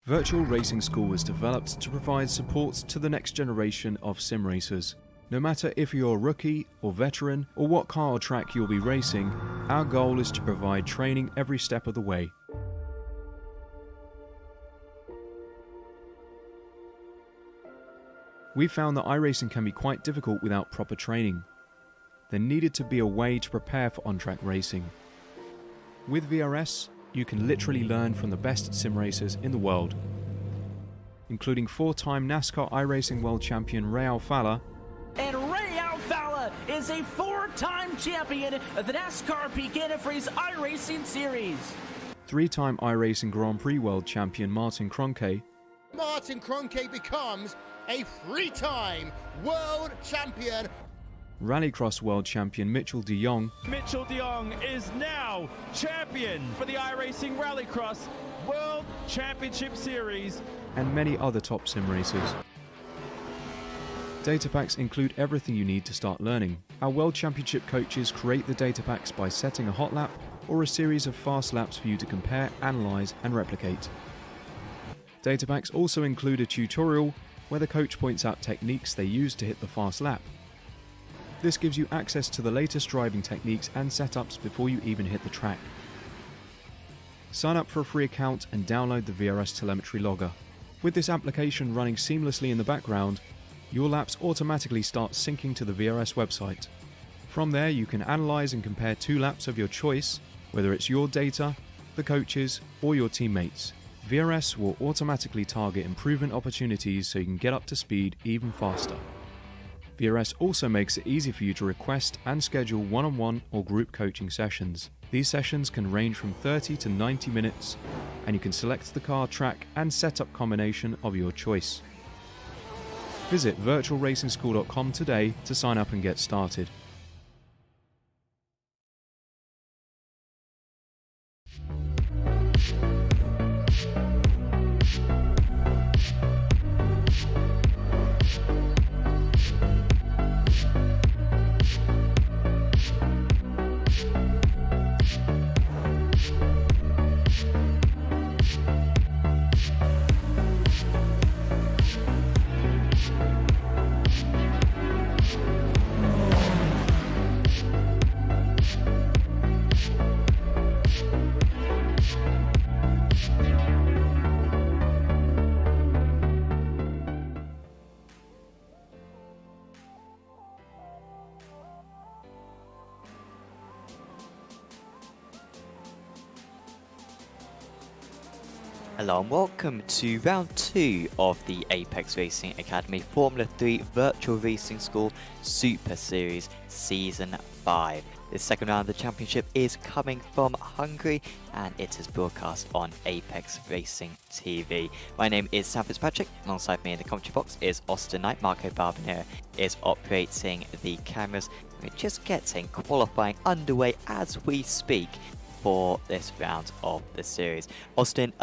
Virtual Racing School was developed to provide support to the next generation of sim racers. No matter if you're a rookie or veteran or what car or track you'll be racing, our goal is to provide training every step of the way. We found that iRacing can be quite difficult without proper training. There needed to be a way to prepare for on-track racing. With VRS, you can literally learn from the best sim racers in the world, including four-time NASCAR iRacing World Champion Ray Alfala. And Ray Alfala is a four-time champion of the NASCAR Chicane iRacing Series. Three-time iRacing Grand Prix World Champion Martin Kroenke. Martin Kroenke becomes a three-time world champion. Rallycross World Champion Mitchell de Jong. Mitchell de Jong is now champion for the iRacing Rallycross World Championship Series. And many other top sim racers. Data packs include everything you need to start learning. Our World Championship coaches create the data packs by setting a hot lap or a series of fast laps for you to compare, analyze, and replicate. Data packs also include a tutorial where the coach points out techniques they use to hit the fast lap. This gives you access to the latest driving techniques and setups before you even hit the track. Sign up for a free account and download the VRS telemetry logger. With this application running seamlessly in the background, your laps automatically start syncing to the VRS website. From there you can analyze and compare two laps of your choice, whether it's your data, the coaches, or your teammates. VRS will automatically target improvement opportunities so you can get up to speed even faster. VRS also makes it easy for you to request and schedule one-on-one or group coaching sessions. These sessions can range from 30 to 90 minutes, and you can select the car, track, and setup combination of your choice. Visit virtualracingschool.com today to sign up and get started. Hello and welcome to round 2 of the Apex Racing Academy Formula 3 Virtual Racing School Super Series Season 5. This second round of the championship is coming from Hungary and it is broadcast on Apex Racing TV. My name is Sam Fitzpatrick. Alongside me in the commentary box is Austin Knight. Marco Barbanera is operating the cameras. We're just getting qualifying underway as we speak for this round of the series. Austin,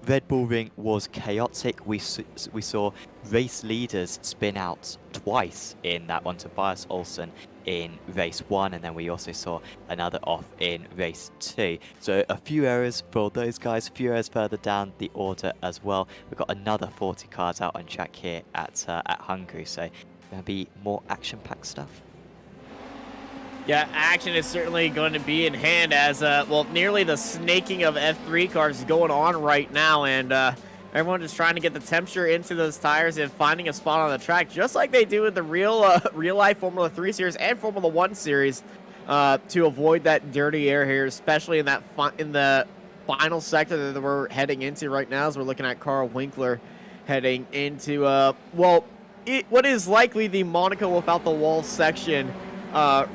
Red Bull Ring was chaotic. We saw race leaders spin out twice in that one. Tobias Olsen in race 1, and then we also saw another off in race 2. So a few errors for those guys, a few errors further down the order as well. We've got another 40 cars out on track here at Hungary, so going to be more action-packed stuff. Yeah, action is certainly going to be in hand as, well, nearly the snaking of F3 cars is going on right now, and everyone is trying to get the temperature into those tires and finding a spot on the track, just like they do in the real-life Formula 3 series and Formula 1 series, to avoid that dirty air here, especially in that in the final sector that we're heading into right now, as we're looking at Carl Winkler heading into, well, what is likely the Monaco without the wall section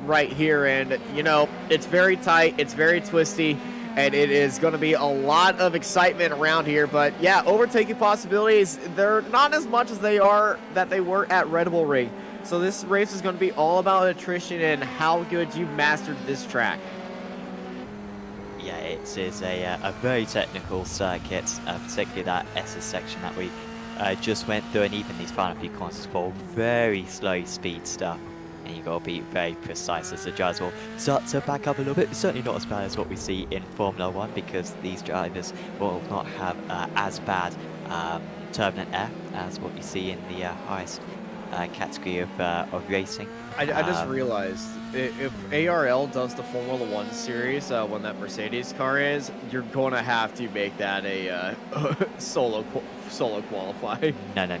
right here, and you know, it's very tight, it's very twisty, and it is going to be a lot of excitement around here. But yeah, overtaking possibilities, they're not as much as they were at Red Bull Ring. So this race is going to be all about attrition and how good you've mastered this track. Yeah, it is a very technical circuit, particularly that SS section that we just went through, and even these final few corners for very slow speed stuff. and you got to be very precise as the drivers will start to back up a little bit. Certainly not as bad as what we see in Formula 1, because these drivers will not have as bad turbulent air as what you see in the highest category of racing. I just realized, if ARL does the Formula 1 series when that Mercedes car is, you're going to have to make that a solo qualify. No.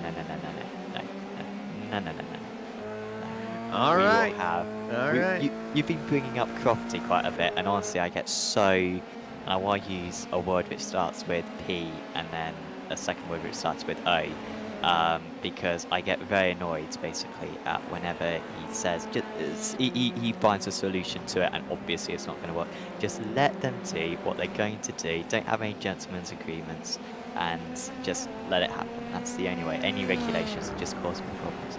All right. You've been bringing up Crofty quite a bit, and honestly, I get so. I want to use a word which starts with P and then a second word which starts with O, because I get very annoyed basically at whenever he says he finds a solution to it, and obviously it's not going to work. Just let them do what they're going to do. Don't have any gentlemen's agreements, and just let it happen. That's the only way. Any regulations will just cause more problems.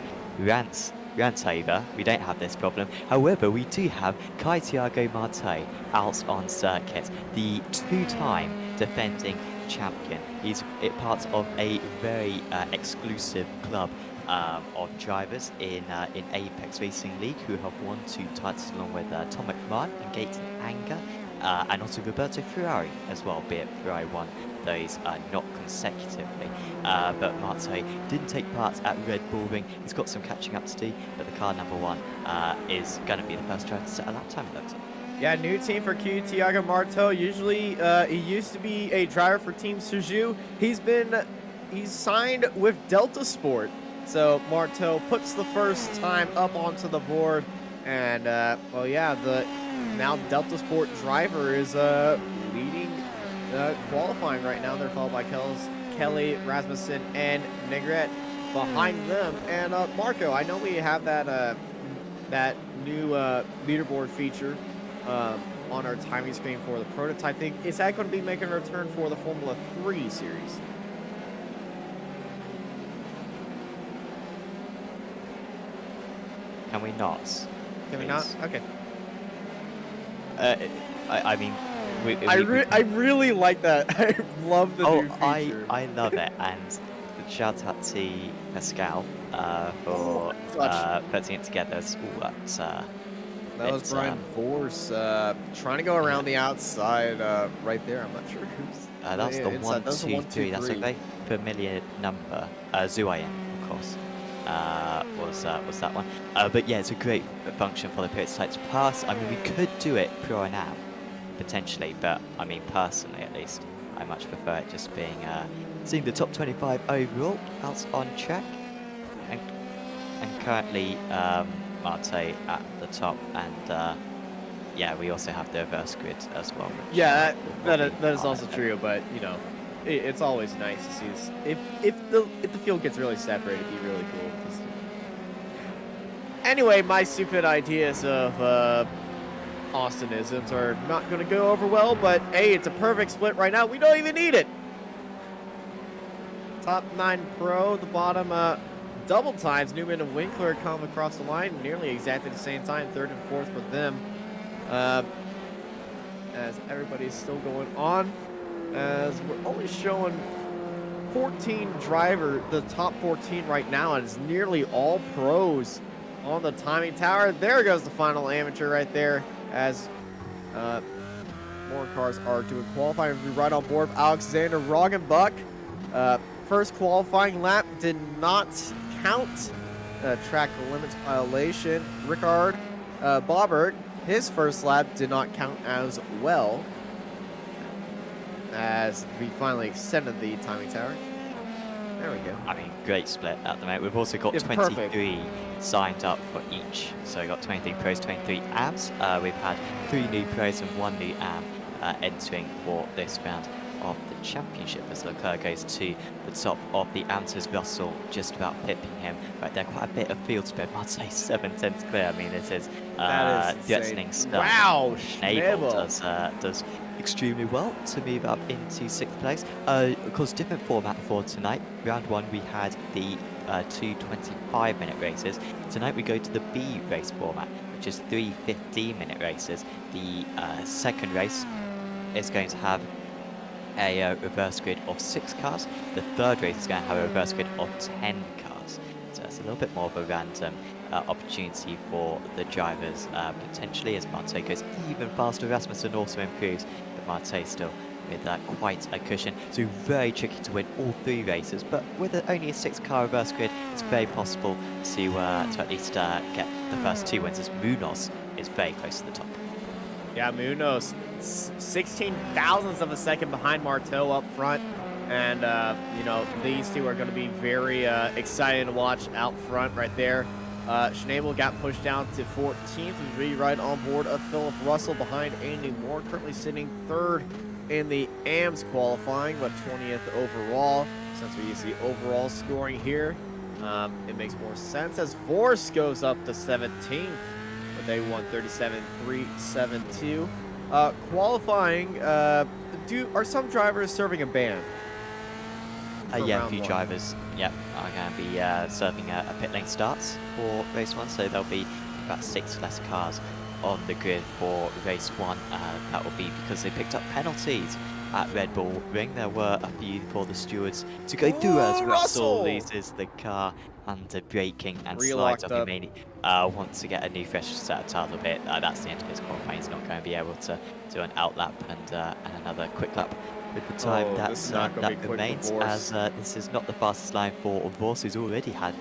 Rants over, we don't have this problem. However, we do have Thiago Martell out on circuit, the two-time defending champion. He's part of a very exclusive club of drivers in Apex Racing League, who have won 2 titles along with Tom McMahon and Gaten Anger, and also Roberto Ferrari as well, albeit Ferrari won those not consecutively. But Martell didn't take part at Red Bull Ring. He's got some catching up to do, but the car number 1 is going to be the first driver to set a lap time, it looks like. Yeah, new team for Thiago Martell. Usually, he used to be a driver for Team Suzu. He's signed with Delta Sport. So Martell puts the first time up onto the board, and well, yeah, the now Delta Sport driver is leading qualifying right now. They're followed by Kelly, Rasmussen, and Negrete behind them. And Marco, I know we have that that new leaderboard feature on our timing screen for the prototype thing. Is that going to be making a return for the Formula 3 series? Can we not? Can we not? Okay. I mean, I really like that. I love the new feature. I love it, and shout out to Pascal for putting it together. That was Brian Vorse trying to go around the outside right there. I'm not sure who's. That's the 1, 2, 3. That's a very familiar number. Zuayan, of course. Was that one. But yeah, it's a great function for the pit sites pass. I mean, we could do it pro and am, potentially, but I mean, personally at least, I much prefer it just being seeing the top 25 overall out on track, and currently Marte at the top, and yeah, we also have the reverse grid as well. Yeah, that is also true, but you know, it's always nice to see this. If the field gets really separated, it'd be really cool. Anyway, my stupid ideas of Austinisms are not going to go over well, but hey, it's a perfect split right now. We don't even need it. Top 9 pro, the bottom double times. Newman and Winkler come across the line nearly exactly the same time, 3rd and 4th for them. As everybody's still going on, as we're only showing 14 driver, the top 14 right now, and it's nearly all pros on the timing tower. There goes the final amateur right there, as more cars are doing qualifying. We'll be right on board. Alexander Roggenbuck, first qualifying lap did not count. Track limits violation. Rickard Bobbert, his first lap did not count as well, as we finally extended the timing tower. There we go. I mean, great split at the moment. We've also got 23 signed up for each. So we've got 23 pros, 23 AMs. We've had 3 new pros and 1 new AM entering for this round of the championship, as Leclerc goes to the top of the amateurs. Russell just about pipping him right there. Quite a bit of field spin. I'd say 7/10 clear. I mean, this is threatening stuff. Wow, Abel does extremely well to move up into 6th place. Of course, different format for tonight. Round 1 we had the 2 25-minute races. Tonight we go to the B race format, which is 3 15-minute races. The second race is going to have a reverse grid of 6 cars. The third race is going to have a reverse grid of 10 cars. So it's a little bit more of a random opportunity for the drivers potentially, as Marte goes even faster. Rasmussen also improves, but Marte still with quite a cushion. So very tricky to win all 3 races, but with only a 6-car reverse grid, it's very possible to at least get the first 2 wins, as Munoz is very close to the top. Yeah, Munoz, 16 thousandths of a second behind Marteau up front. And, you know, these two are going to be very exciting to watch out front right there. Schnabel got pushed down to 14th, be right on board of Philip Russell behind Andy Moore, currently sitting 3rd in the AMS qualifying, but 20th overall. Since we use the overall scoring here, it makes more sense as Vorse goes up to 17th with a 1:37.372. Qualifying, are some drivers serving a ban? Yeah, a few drivers, are going to be serving a pit lane starts for race 1, so there'll be about 6 less cars on the grid for race 1. That will be because they picked up penalties at Red Bull Ring. There were a few for the stewards to go through as Russell loses the car under braking and slides up. He may want to get a new fresh set of tires a bit. That's the end of his qualifying. He's not going to be able to do an out lap and another quick lap with the time that remains, as this is not the fastest line for Vorse, who's already had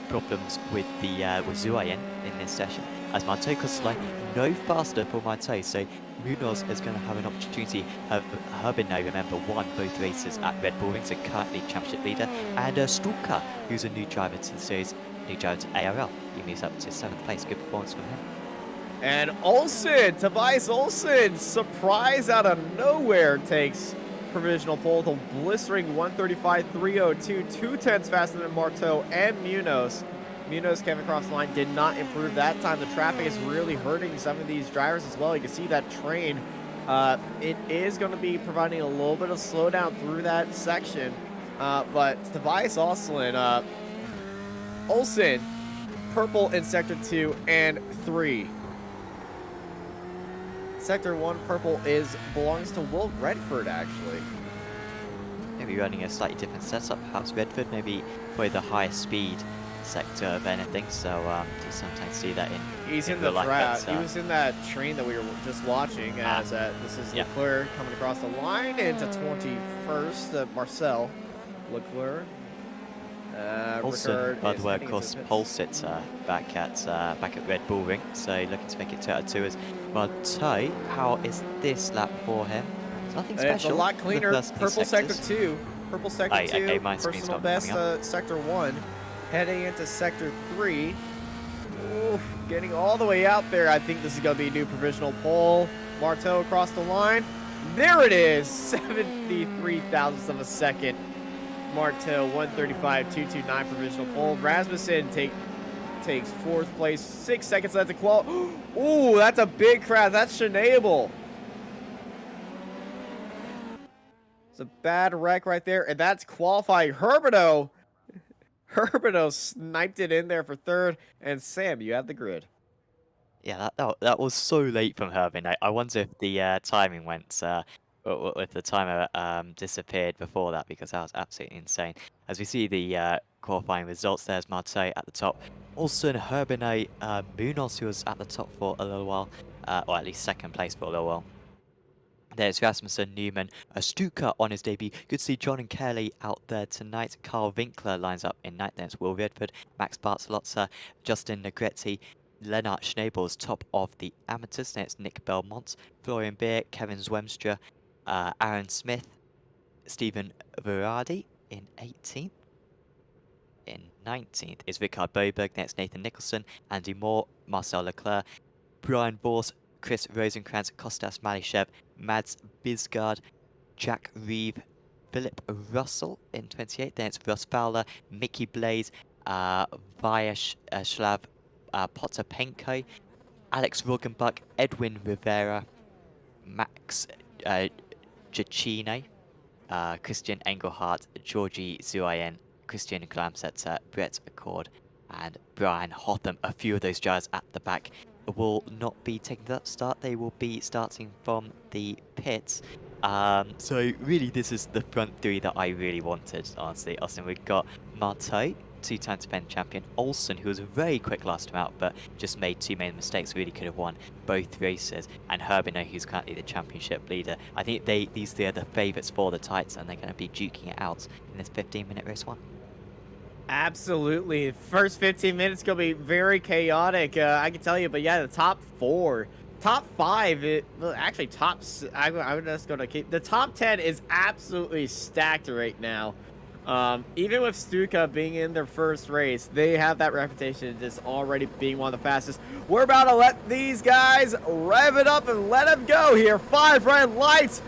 problems with the with Zuayen in this session. As Marteau crosses the line, no faster for Marteau, so Munoz is going to have an opportunity. Herbinay, remember, won both races at Red Bull Ring, so currently championship leader, and Stuka, who's a new driver to the series, new driver to ARL. He moves up to 7th place. Good performance from him. And Olsen, Tobias Olsen, surprise out of nowhere, takes provisional pole to blistering 1:35.302, 2/10 faster than Marteau and Munoz. Munoz came across the line, did not improve that time. The traffic is really hurting some of these drivers as well. You can see that train. It is going to be providing a little bit of slowdown through that section. But Tobias Olsen, purple in Sector 2 and 3. Sector 1 purple belongs to Will Redford, actually. Maybe running a slightly different setup. Perhaps Redford maybe probably the highest speed sector of anything, so you sometimes see that in. He's in the crowd. He was in that train that we were just watching. As this is Leclerc coming across the line into 21st. Marcel Leclerc. Also, by the way, of course, pole sitter back at Red Bull Ring, so looking to make it 2-2 as Marteau. How is this lap for him? It's nothing special. It's a lot cleaner. Purple sector 2. Purple sector 2. Okay, personal best sector 1. Heading into sector 3. Oof, getting all the way out there. I think this is going to be a new provisional pole. Marteau across the line. There it is. 73 thousandths of a second. Marteau 1:35.229 provisional pole. Rasmussen takes 4th place. 6 seconds left to qualify. Ooh, that's a big crash. That's Schnabel. It's a bad wreck right there, and that's qualifying. Herbino sniped it in there for 3rd, and Sam, you have the grid. Yeah, that was so late from Herbin. I wonder if the timing went, if the timer disappeared before that, because that was absolutely insane. As we see the qualifying results, there's Marteau at the top. Also, Herbin, Munoz, who was at the top for a little while, or at least 2nd place for a little while. There's Rasmussen, Newman, Stuka on his debut. Good to see John and Kelly out there tonight. Carl Winkler lines up in 9th. Then it's Will Redford, Max Bartolozzi, Justin Negretti, Lennart Schnabel's top of the amateurs. Then it's Nick Belmont, Florian Beer, Kevin Zwemstra, Aaron Smith, Stephen Verardi in 18th. In 19th is Richard Boberg. Next Nathan Nicholson, Andy Moore, Marcel Leclerc, Brian Bors, Chris Rosenkrantz, Kostas Malishev, Mads Bisgaard, Jack Reeve, Philip Russell in 28th. Then it's Russ Fowler, Mickey Blaze, Vyacheslav Potapenko, Alex Roggenbuck, Edwin Rivera, Max Chicane, Christian Engelhardt, Georgie Zuayen, Christian Glamsetter, Brett Accord, and Brian Hotham. A few of those drivers at the back will not be taking that start. They will be starting from the pits. So really, this is the front 3 that I really wanted, honestly. Austin, we've got Marteau, two-time defending champion Olsen, who was very quick last time out, but just made 2 main mistakes, really could have won both races. And Herbino, who's currently the championship leader. I think these three are the favourites for the tights, and they're going to be duking it out in this 15-minute race 1. Absolutely. First 15 minutes going to be very chaotic, I can tell you. But yeah, the top 4. Top 5, well, actually I'm just going to keep, the top 10 is absolutely stacked right now. Even with Stuka being in their first race, they have that reputation of just already being one of the fastest. We're about to let these guys rev it up and let them go here. 5 red lights.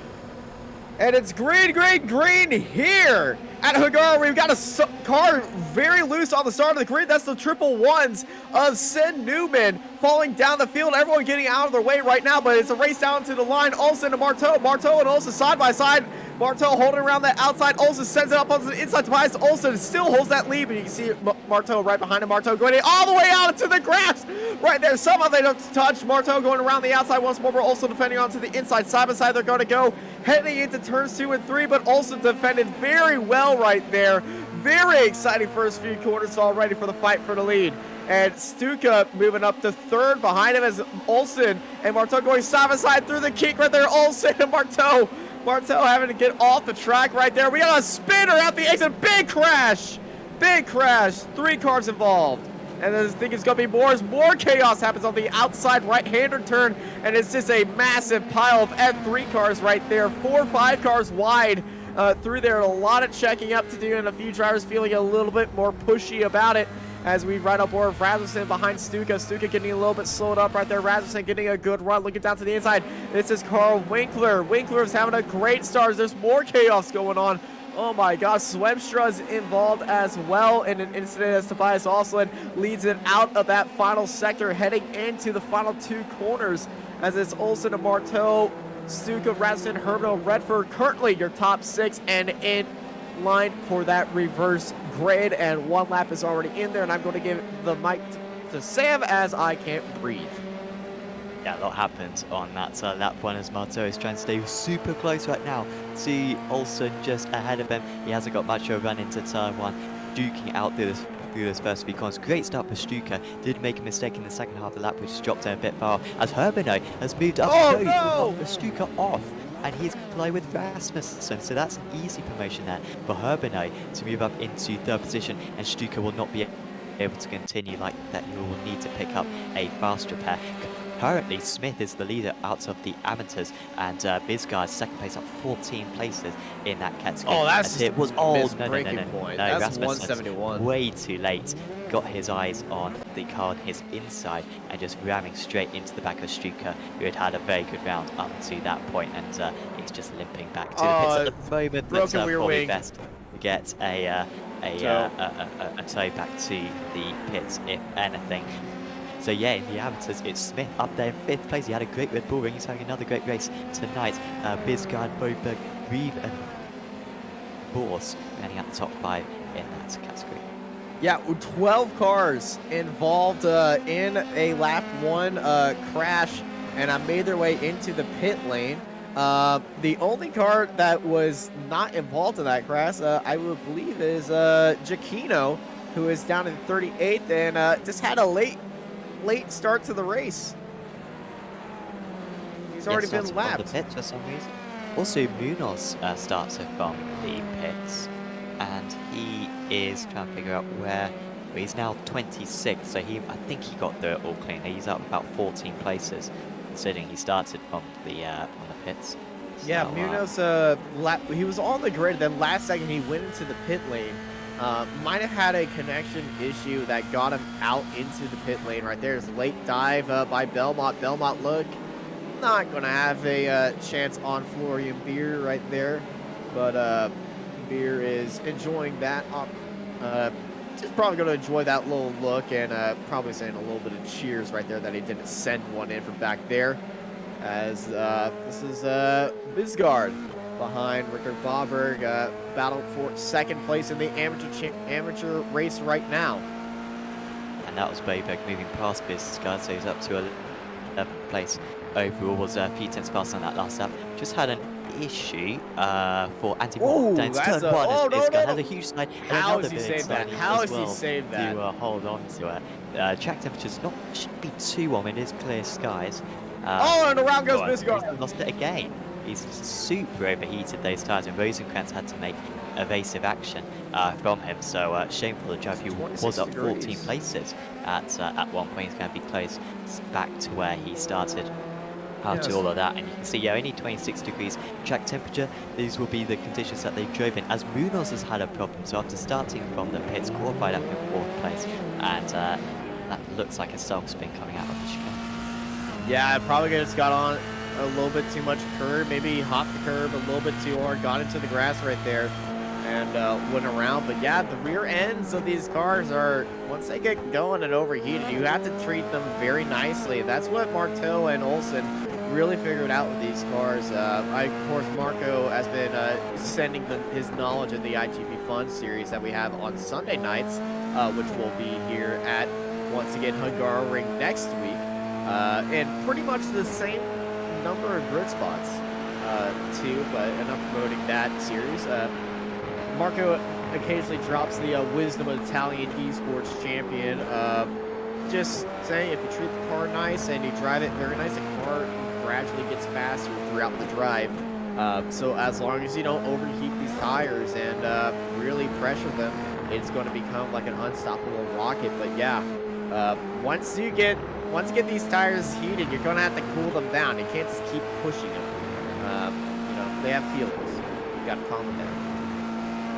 And it's green, green, green here at Hungaroring. We've got a car very loose on the start of the grid. That's the triple ones of Sin Newman falling down the field. Everyone getting out of their way right now, but it's a race down to the line. Olsen to Marteau. Marteau and Olsen side by side. Marteau holding around the outside. Olsen sends it up on the inside. Tobias Olsen still holds that lead, but you can see Marteau right behind him. Marteau going all the way out into the grass right there. Somehow they don't touch. Marteau going around the outside once more, but Olsen defending onto the inside. Side by side they're going to go heading into turns 2 and 3, but Olsen defended very well right there. Very exciting first few quarters already for the fight for the lead. And Stuka moving up to 3rd behind him as Olsen and Marteau going side by side through the kink right there. Olsen and Marteau. Marteau having to get off the track right there. We got a spinner out the exit. Big crash. Big crash. 3 cars involved. And I think it's going to be more as more chaos happens on the outside right-hander turn. And it's just a massive pile of F3 cars right there. 4 or 5 cars wide through there. A lot of checking up to do and a few drivers feeling a little bit more pushy about it. As we ride up board Rasmussen behind Stuka. Stuka getting a little bit slowed up right there. Rasmussen getting a good run. Looking down to the inside. This is Carl Winkler. Winkler is having a great start. There's more chaos going on. Oh my gosh, Swemstra's involved as well in an incident as Tobias Olsen leads it out of that final sector, heading into the final 2 corners. As it's Olsen and Marteau, Stuka, Rasmussen, Herbino, Redford, currently your top 6 and in line for that reverse grid, and 1 lap is already in there, and I'm going to give the mic to Sam as I can't breathe. Yeah, a lot happened on that lap 1 as Marteau is trying to stay super close right now. See Olsen just ahead of him. He hasn't got much of a run into turn 1, duking out through this first few corners. Great start for Stuka. Did make a mistake in the second half of the lap, which dropped him a bit far as Herbino has moved up. Oh no! Stuka off. And he's collided with Rasmussen, so that's an easy promotion there for Herbino to move up into 3rd position, and Stuka will not be able to continue like that. He will need to pick up a faster pair. Currently, Smith is the leader out of the amateurs, and Bisgard is 2nd place up 14 places in that category. Oh, that's it was breaking point. That's 171. Way too late. Got his eyes on the car on his inside and just ramming straight into the back of Stuka, who had a very good round up to that point, and he's just limping back to the pits at the moment. Broken rear probably wing. Best to get a tow back to the pits, if anything. So yeah, in the amateurs, it's Smith up there in 5th place. He had a great Red Bull ring. He's having another great race tonight. Bisgard, Boberg, Reeve, and Bors running out the top 5 in that category. Yeah, 12 cars involved in a lap 1 crash, and made their way into the pit lane. The only car that was not involved in that crash, I would believe, is Chicane, who is down in 38th and just had a late start to the race. He's already been lapped. The pits for some reason. Also, Munoz starts it from the pits, and he is trying to figure out where. Well, he's now 26, so I think he got there all clean. He's up about 14 places, considering he started from the pits. Yeah, So, Munoz, he was on the grid, then last second he went into the pit lane. Might have had a connection issue that got him out into the pit lane right there. There's a late dive by Belmont. Belmont, look, not going to have a chance on Florian Beer right there. But Beer is enjoying that. Just probably going to enjoy that little look and probably saying a little bit of cheers right there that he didn't send one in from back there. As this is Bisgard behind Rickard Boberg, battle for 2nd place in the amateur race right now. And that was Boberg moving past Bisgard, so he's up to 11th place overall. Was a few tenths faster on that last lap. Just had an issue for Andy Ooh, Moore. Down to that's turn one, oh, it's no, has no. a huge slide. How and has he another big saved that? slide How as has he well saved that? To hold on to it. Track temperatures shouldn't be too warm. It is clear skies. And around goes Biscard. He's lost it again. He's super overheated those tyres, and Rosenkrantz had to make evasive action from him. So shameful the driver who was up 14 places at one point. He's going to be close back to where he started after all of that. And you can see, only 26 degrees track temperature. These will be the conditions that they drove in, as Munoz has had a problem. So after starting from the pits, qualified up in 4th place, and that looks like a self-spin coming out of the chicane. Yeah, probably just got on a little bit too much curb, maybe hopped the curb a little bit too hard, got into the grass right there, and went around. But yeah, the rear ends of these cars are, once they get going and overheated, you have to treat them very nicely. That's what Marteau and Olsen really figured out with these cars. Of course, Marco has been sending his knowledge of the IGP Fun series that we have on Sunday nights, which will be here at, once again, Hungaroring next week. And pretty much the same number of grid spots too, but I'm promoting that series. Marco occasionally drops the Wisdom of Italian Esports champion. Just saying, if you treat the car nice and you drive it very nice, the car gradually gets faster throughout the drive. So as long as you don't overheat these tires and really pressure them, it's going to become like an unstoppable rocket. But yeah, once you get these tires heated, you're going to have to cool them down. You can't just keep pushing them. They have feelings. You got to calm them down.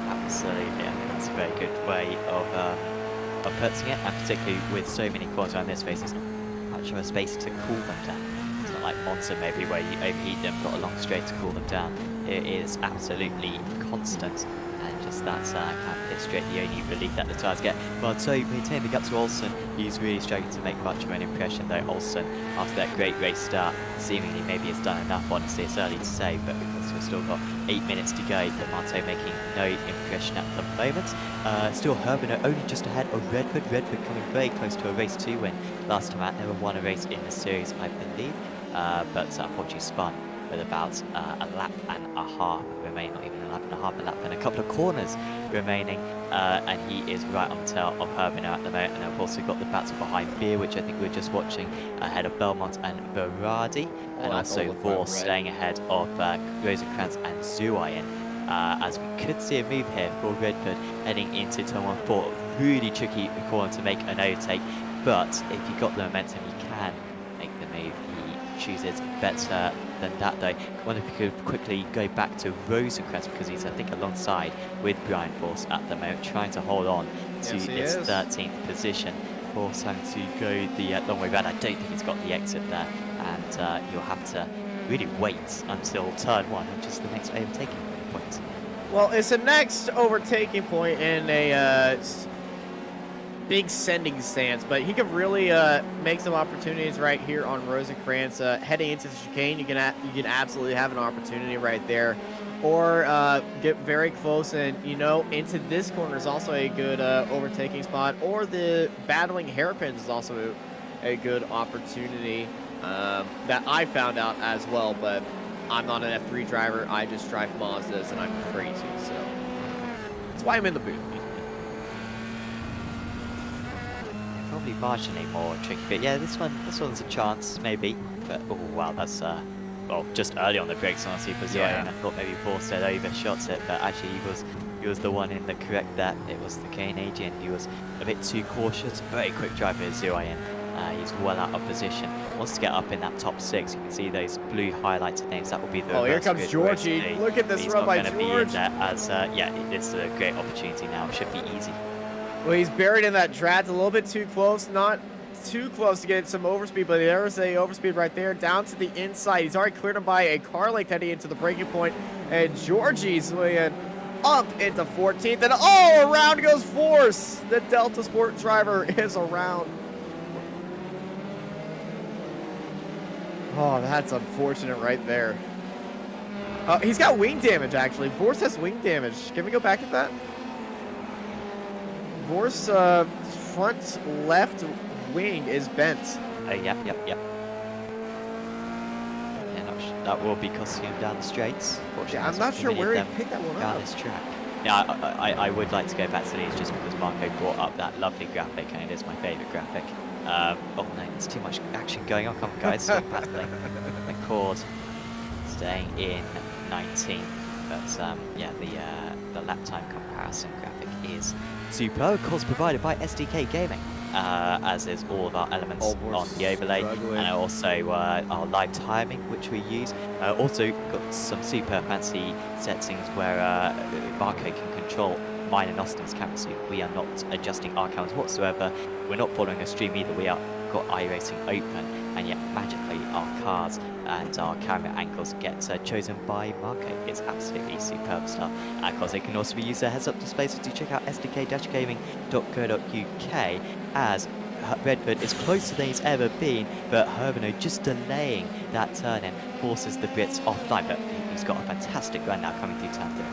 Absolutely, I think that's a very good way of putting it, and particularly with so many quads around this race, there's not much of a space to cool them down. It's not like Monza maybe where you overheat them, got a long straight to cool them down. It is absolutely constant. And just that's kind of hit straight, the only relief that the tyres get. But so maintain the gap to Olsen. He's really struggling to make much of an impression, though. Olsen, after that great race start, seemingly maybe has done enough. Honestly, it's early to say, but because we've still got 8 minutes to go, but Marteau making no impression at the moment. Still Herbino only just ahead of Redford. Redford coming very close to a race 2 win. Last time out, never won a race in the series, I believe, but unfortunately spun with about a lap and a half remaining, not even a lap and a half, a lap and a couple of corners remaining, and he is right on the tail of Herbino at the moment. And I've also got the battle behind Beer, which I think we were just watching, ahead of Belmont and Berardi, and also Vos staying ahead of Rosenkrantz and Zuayen, as we could see a move here for Redford heading into turn 1-4. Really tricky corner to make an overtake, but if you've got the momentum, you can make the move. He chooses better than that, though. I wonder if you could quickly go back to Rosenkrantz, because he's, I think, alongside with Brian Force at the moment, trying to hold on to his 13th position. Force having to go the long way round. I don't think he's got the exit there, and you'll have to really wait until turn 1, which is the next overtaking point. Well, it's the next overtaking point in a big sending stance, but he can really make some opportunities right here on Rosenkrantz. Heading into the chicane, you can absolutely have an opportunity right there, or get very close and into this corner is also a good overtaking spot, or the battling hairpins is also a good opportunity that I found out as well. But I'm not an F3 driver, I just drive Mazdas and I'm free to, so that's why I'm in the booth. Probably marginally more tricky, but yeah, this one's a chance maybe. But oh wow, that's well, just early on the brakes, honestly, for Zoyan. I thought maybe Force had overshot it, but actually he was the one in the correct there. It was the Canadian. He was a bit too cautious. Very quick driver, Zoyan. He's well out of position. Wants to get up in that top 6. You can see those blue highlighted names. That will be the. Oh, here comes Georgie. Look at this run by George. He's not going to be in there as yeah, it's a great opportunity now. It should be easy. Well, he's buried in that Drat, a little bit too close, not too close to get some overspeed, but there is a overspeed right there, down to the inside. He's already cleared him by a car length heading into the braking point, and Georgie's way up into 14th, and oh, around goes Force. The Delta Sport driver is around. Oh, that's unfortunate right there. He's got wing damage, actually. Force has wing damage. Can we go back at that? Force front left wing is bent. Yep. Yeah, that will be costing him down the straights. Yeah, I'm not sure where he picked that one down up. this track. Yeah, I would like to go back to these just because Marco brought up that lovely graphic, and it is my favourite graphic. Oh no, there's too much action going on. Come on, guys, stop battling. Record staying in 19, but yeah, the lap time comparison graphic is superb. Of course, provided by SDK Gaming, as is all of our elements on the overlay, and also our live timing, which we use. Also got some super fancy settings where Marco can control mine and Austin's camera, so we are not adjusting our cameras whatsoever. We're not following a stream either. We are got iRacing open, and yet magically our cars and our camera angles get chosen by Marco. It's absolutely superb stuff. And of course, it can also be used as a heads-up display, so do check out sdk-gaming.co.uk, as Redford is closer than he's ever been, but Herbino just delaying that turn-in forces the Brits offline, but he's got a fantastic run now coming through turn 3.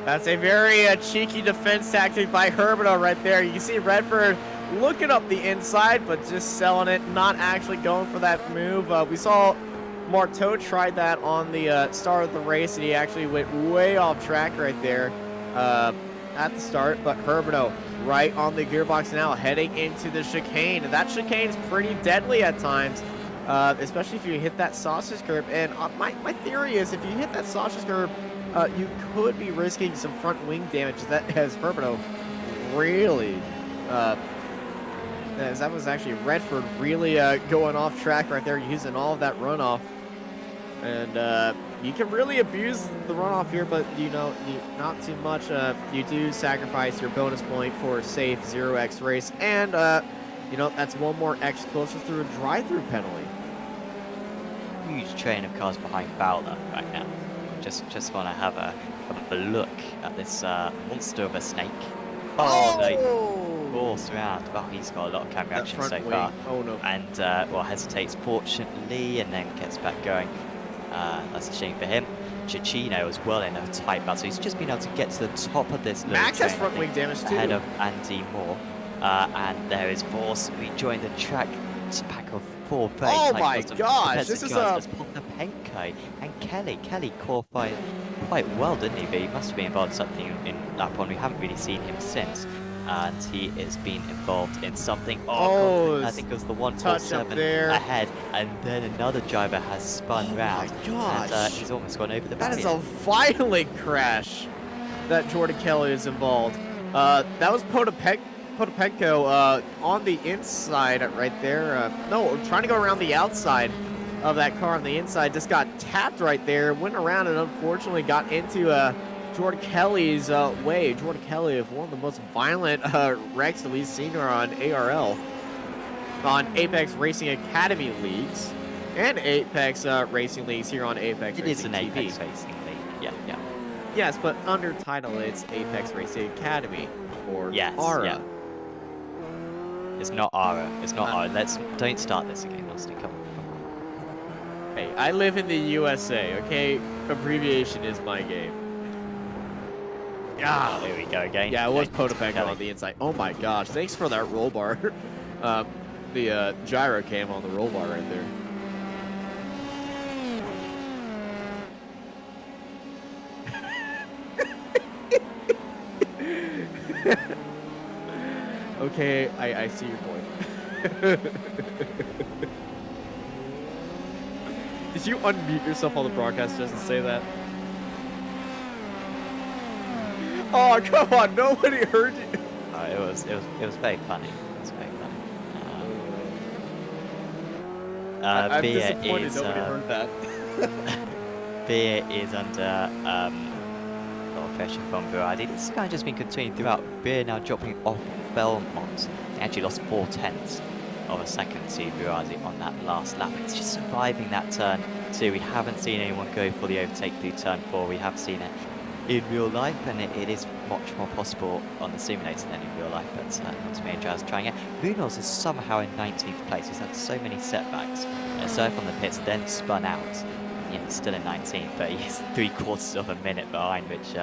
That's a very cheeky defense tactic by Herbino right there. You can see Redford looking up the inside, but just selling it, not actually going for that move. We saw Marteau tried that on the start of the race, and he actually went way off track right there at the start. But Herbino right on the gearbox now, heading into the chicane. And that chicane is pretty deadly at times, especially if you hit that sausage curb. And my theory is if you hit that sausage curb, you could be risking some front wing damage. That has Herbino really... as that was actually Redford really going off track right there, using all of that runoff. And you can really abuse the runoff here, but not too much. You do sacrifice your bonus point for a safe 0x race, and that's one more X closer through a drive-through penalty. Huge train of cars behind Fowler right now. Just want to have a look at this monster of a snake. Oh no! Force around. Well, he's got a lot of camera action so far. Oh no! And well, hesitates fortunately, and then gets back going. That's a shame for him. Chicane as well in a tight battle. So he's just been able to get to the top of this. Max has front wing damage too. Ahead of Andy Moore, and there is Force rejoined the track. It's a pack of 4 very Oh my gosh! This is Potapenko and Kelly. Kelly qualified quite well, didn't he? But he must have been involved in something in lap 1. We haven't really seen him since. And he has been involved in something. I think it was the 147 ahead, and then another driver has spun round. My gosh! And he's almost gone over the barrier. That is a violent crash that Jordan Kelly is involved. That was Potapenko on the inside right there. No, trying to go around the outside of that car on the inside. Just got tapped right there, went around, and unfortunately got into Jordan Kelly's way. Jordan Kelly of one of the most violent wrecks that we've seen on ARL, on Apex Racing Academy leagues, and Apex Racing leagues here on Apex Racing TV. It is an Apex Racing league, yeah. Yes, but under title it's Apex Racing Academy, or ARA. Yeah. It's not ARA. It's not ARA. Don't start this again, Austin. Come on. Hey, I live in the USA, okay? Abbreviation is my game. Ah, there we go again. Yeah, it was Potapenko on the inside. Oh my gosh, thanks for that roll bar. The gyro cam on the roll bar right there. Okay, I see your point. Did you unmute yourself on the broadcast just to say that? Oh, come on, nobody heard you. It was very funny. It was very funny. I'm Beer disappointed is, nobody heard that. Beer is under a lot of pressure from Viradi. This has kind of just been continuing throughout. Beer now dropping off Belmont. They actually lost 0.4 of a second to Viradi on that last lap. It's just surviving that turn 2. We haven't seen anyone go for the overtake through turn 4. We have seen it in real life, and it is much more possible on the simulator than in real life, but not too many drivers trying it. Munoz is somehow in 19th place. He's had so many setbacks. Surf on the pits, then spun out. Yeah, he's still in 19th, but he's 3/4 of a minute behind, which,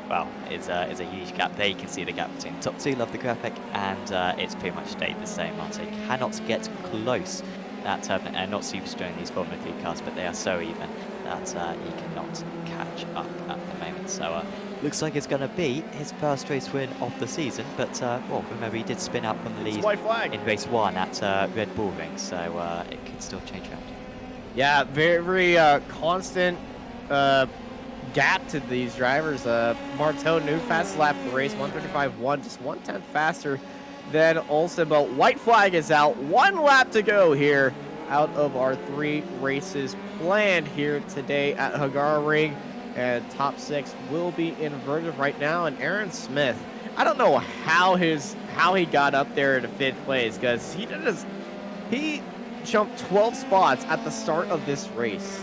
well, is a huge gap. There you can see the gap between the top 2. Love the graphic, and it's pretty much stayed the same. Marte cannot get close that turbulent, not super strong in these Formula 3 cars, but they are so even that he cannot catch up at the moment. So looks like it's going to be his first race win of the season, but well, remember he did spin out from the lead White flag in race 1 at Red Bull Ring, so it could still change around. Yeah, very constant gap to these drivers. Marteau, new fast lap of the race, 1:35.1, just 1/10 faster than Olsen, but white flag is out. 1 lap to go here out of our 3 races planned here today at Hungaroring, and top 6 will be inverted right now. And Aaron Smith, I don't know how he got up there to 5th place, because he jumped 12 spots at the start of this race.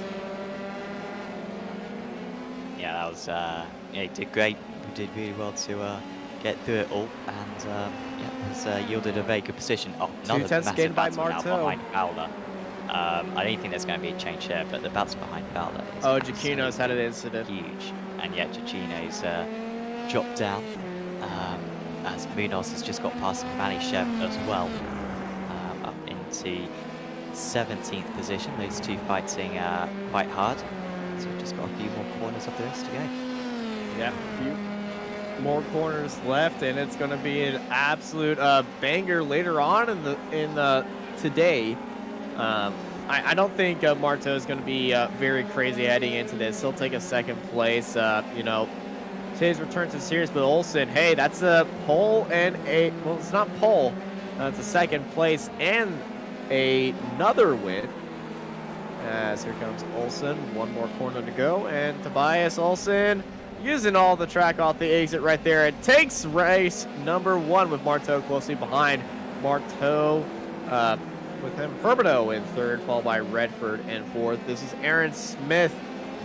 Yeah, that was yeah, he did great. He did really well to get through it all, and yeah, has yielded a very good position. Oh, another 2/10 gained by battle now Marteau. behind Fowler. I don't think there's going to be a change here, but the battle behind Fowler is Chicano's had an incident. huge, and yet Chicano's dropped down, as Munoz has just got past Manishev as well, up into 17th position. Those two fighting quite hard, so we've just got a few more corners of the race to go. Yeah, a few more corners left, and it's going to be an absolute banger later on in the today. I don't think Marteau is going to be very crazy heading into this. He'll take a 2nd place. You know, today's return to the series, but Olsen, hey, that's a pole and well, it's not pole. It's a 2nd place and another win. As here comes Olsen, 1 more corner to go, and Tobias Olsen using all the track off the exit right there. It takes race number 1 with Marteau closely behind. Marteau with him, Hermano in 3rd, followed by Redford in 4th. This is Aaron Smith,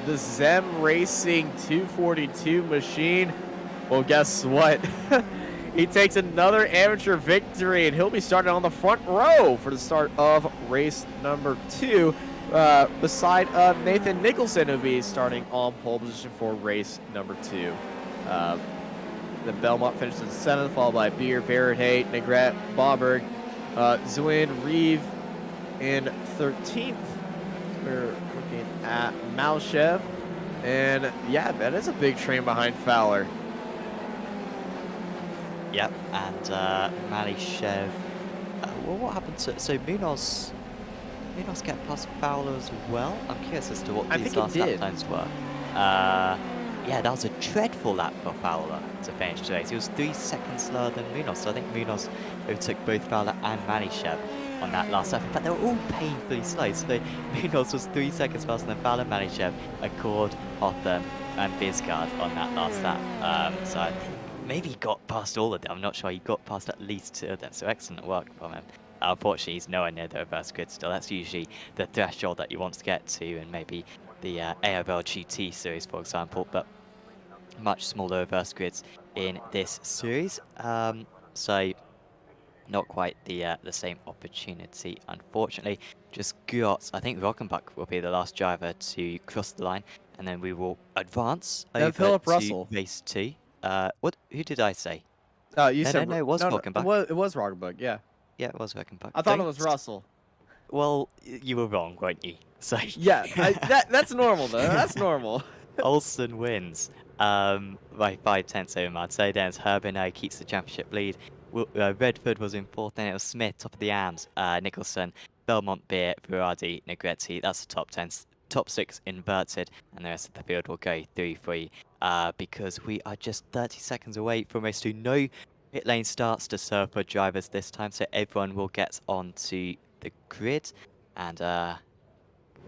the Zem Racing 242 machine. Well, guess what? He takes another amateur victory, and he'll be starting on the front row for the start of race number 2. Beside Nathan Nicholson, who'll be starting on pole position for race number 2. Then Belmont finishes in 7th, followed by Beer, Verhey, Negrete, Bauberg, Zuin, Reeve in 13th. We're looking at Malchev, and yeah, that is a big train behind Fowler. Yep, and Malchev. Well, what happened to Munoz get past Fowler as well? I'm curious as to what these last lap times were. Yeah, that was a dreadful lap for Fowler to finish the race. He was 3 seconds slower than Munoz, so I think Munoz overtook both Fowler and Malchev on that last lap. In fact, they were all painfully slow, so Munoz was 3 seconds faster than Fowler, Malchev, Accord, Hotham, and Biscard on that last lap. So I think maybe he got past all of them. I'm not sure. He got past at least 2 of them, so excellent work from him. Unfortunately, he's nowhere near the reverse grid still. That's usually the threshold that you want to get to, and maybe the ARA GT series, for example, but much smaller reverse grids in this series. So not quite the same opportunity, unfortunately. Just got, I think Rockenbach will be the last driver to cross the line, and then we will advance over Philip to Russell. race 2. What? Who did I say? You said no, it was Rockenbach. It was Rockenbach, yeah. Yeah, it was Rockenbach. I thought it was Russell. Well, you were wrong, weren't you? So Yeah, that's normal though. That's normal. Olsen wins by 5/10 over Marteau. Then it's Herbino keeps the championship lead. Redford was in 4th, then it was Smith, top of the AMs, Nicholson, Belmont, Beer, Virardi, Negrete. That's the top 10, top 6 inverted, and the rest of the field will go through for you because we are just 30 seconds away from race 2. No pit lane starts to serve for drivers this time, so everyone will get onto the grid, and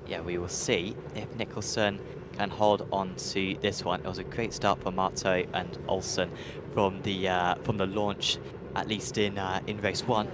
yeah, we will see if Nicholson can hold on to this one. It was a great start for Marteau and Olsen from the launch, at least in race 1.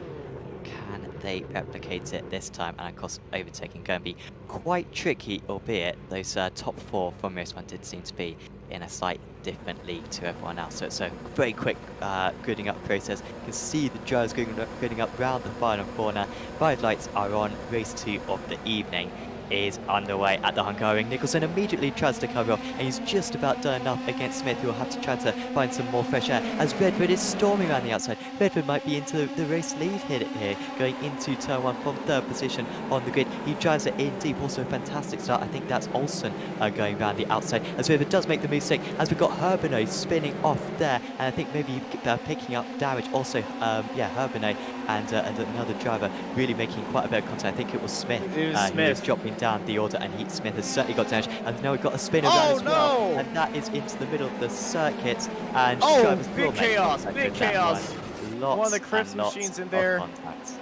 Can they replicate it this time? And of course, overtaking going to be quite tricky, albeit those top 4 from race 1 did seem to be in a slight different league to everyone else. So it's a very quick gridding up process. You can see the drivers gridding up round the final corner. 5 lights are on. Race 2 of the evening is underway at the Hungaroring. Nicholson immediately tries to cover off, and he's just about done enough against Smith, who will have to try to find some more fresh air as Redford is storming around the outside. Redford might be into the race lead here, going into turn 1 from 3rd position on the grid. He drives it in deep, also a fantastic start. I think that's Olsen going around the outside as Redford does make the mistake, as we've got Herbino spinning off there, and I think maybe picking up damage. Also, Herbino and another driver really making quite a bit of contact. I think it was Smith. It was He Smith. was dropping down the order, and Smith has certainly got damage. And now we've got a spinner around as well, no! and that is into the middle of the circuit. And Oh, drivers big will make chaos, contact big with that chaos. one. One of Lots the Crips and lots machines in of there. contact.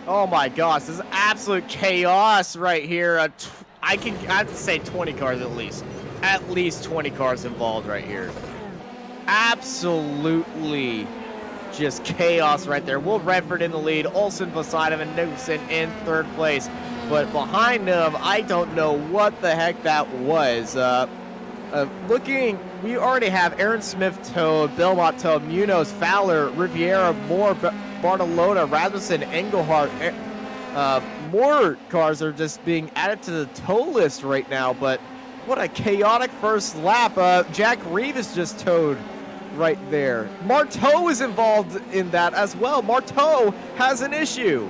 Oh my gosh, this is absolute chaos right here. I have to say 20 cars at least. At least 20 cars involved right here. Absolutely just chaos right there. Will Redford in the lead, Olsen beside him, and Nicholson in 3rd place. But behind him, I don't know what the heck that was. Looking, we already have Aaron Smith towed, Belmont towed, Munoz, Fowler, Riviera, Moore, Bartolota, Rasmussen, Engelhardt. More cars are just being added to the tow list right now, but what a chaotic first lap. Jack Reeve is just towed right there. Marteau is involved in that as well. Marteau has an issue.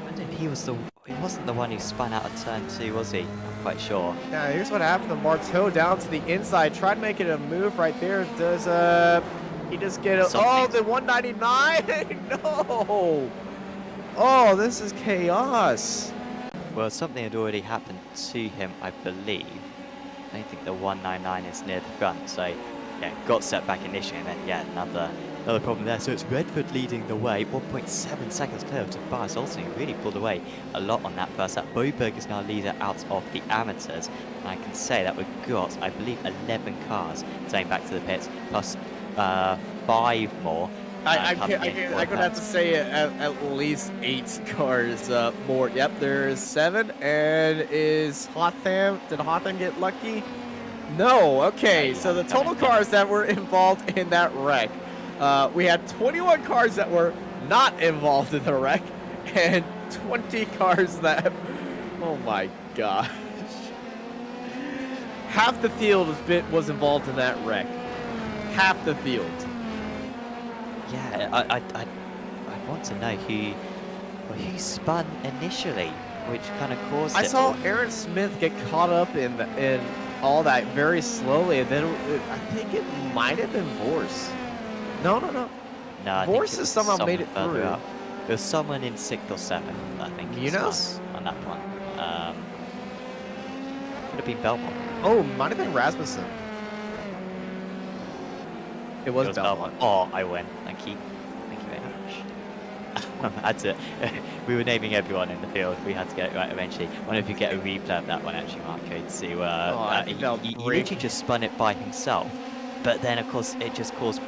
I wonder if he wasn't the one who spun out of turn 2, was he? I'm quite sure. Now here's what happened to Marteau down to the inside. Tried making a move right there. Does he just get a the 199? No. Oh, this is chaos. Well, something had already happened to him, I believe. I don't think the 199 is near the front, so yeah, got set back initially, and then yeah, another problem there. So it's Redford leading the way, 1.7 seconds clear of Tobias Olsen, who really pulled away a lot on that first lap. Boberg is now leader out of the amateurs, and I can say that we've got, I believe, 11 cars going back to the pits, plus 5 more. I'm gonna have to say at least 8 cars more. Yep, there's 7. And is Hotham? Did Hotham get lucky? No. Okay, so the total cars that were involved in that wreck, we had 21 cars that were not involved in the wreck, and 20 cars that. Oh my gosh! Half the field was involved in that wreck. Half the field. Yeah, I want to know who spun initially, which kind of caused I saw Aaron Smith get caught up in all that very slowly, and then I think it might have been Vorse. No. Vorse has somehow made it through. There was someone in 6th or 7th, I think. Munoz? On that one. Could have been Belmont. Oh, might have been Rasmussen. It was Belmont. Oh, I win. Thank you very much. That's it. We were naming everyone in the field. We had to get it right eventually. I wonder if you get a replay of that one actually, Marco, to see he literally just spun it by himself. But then, of course, it just caused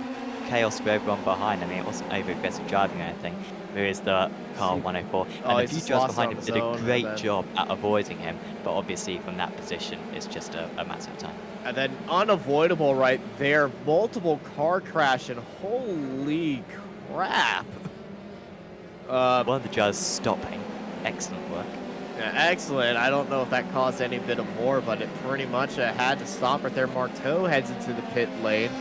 chaos for everyone behind. I mean, it wasn't over-aggressive driving or anything. There is the car 104. And a few drivers behind him did a great job at avoiding him. But obviously, from that position, it's just a massive time. And then unavoidable right there. Multiple car crash, and holy crap. One of the drivers stopping. Excellent work. Yeah, excellent. I don't know if that caused any bit of more, but it pretty much had to stop right there. Marteau heads into the pit lane.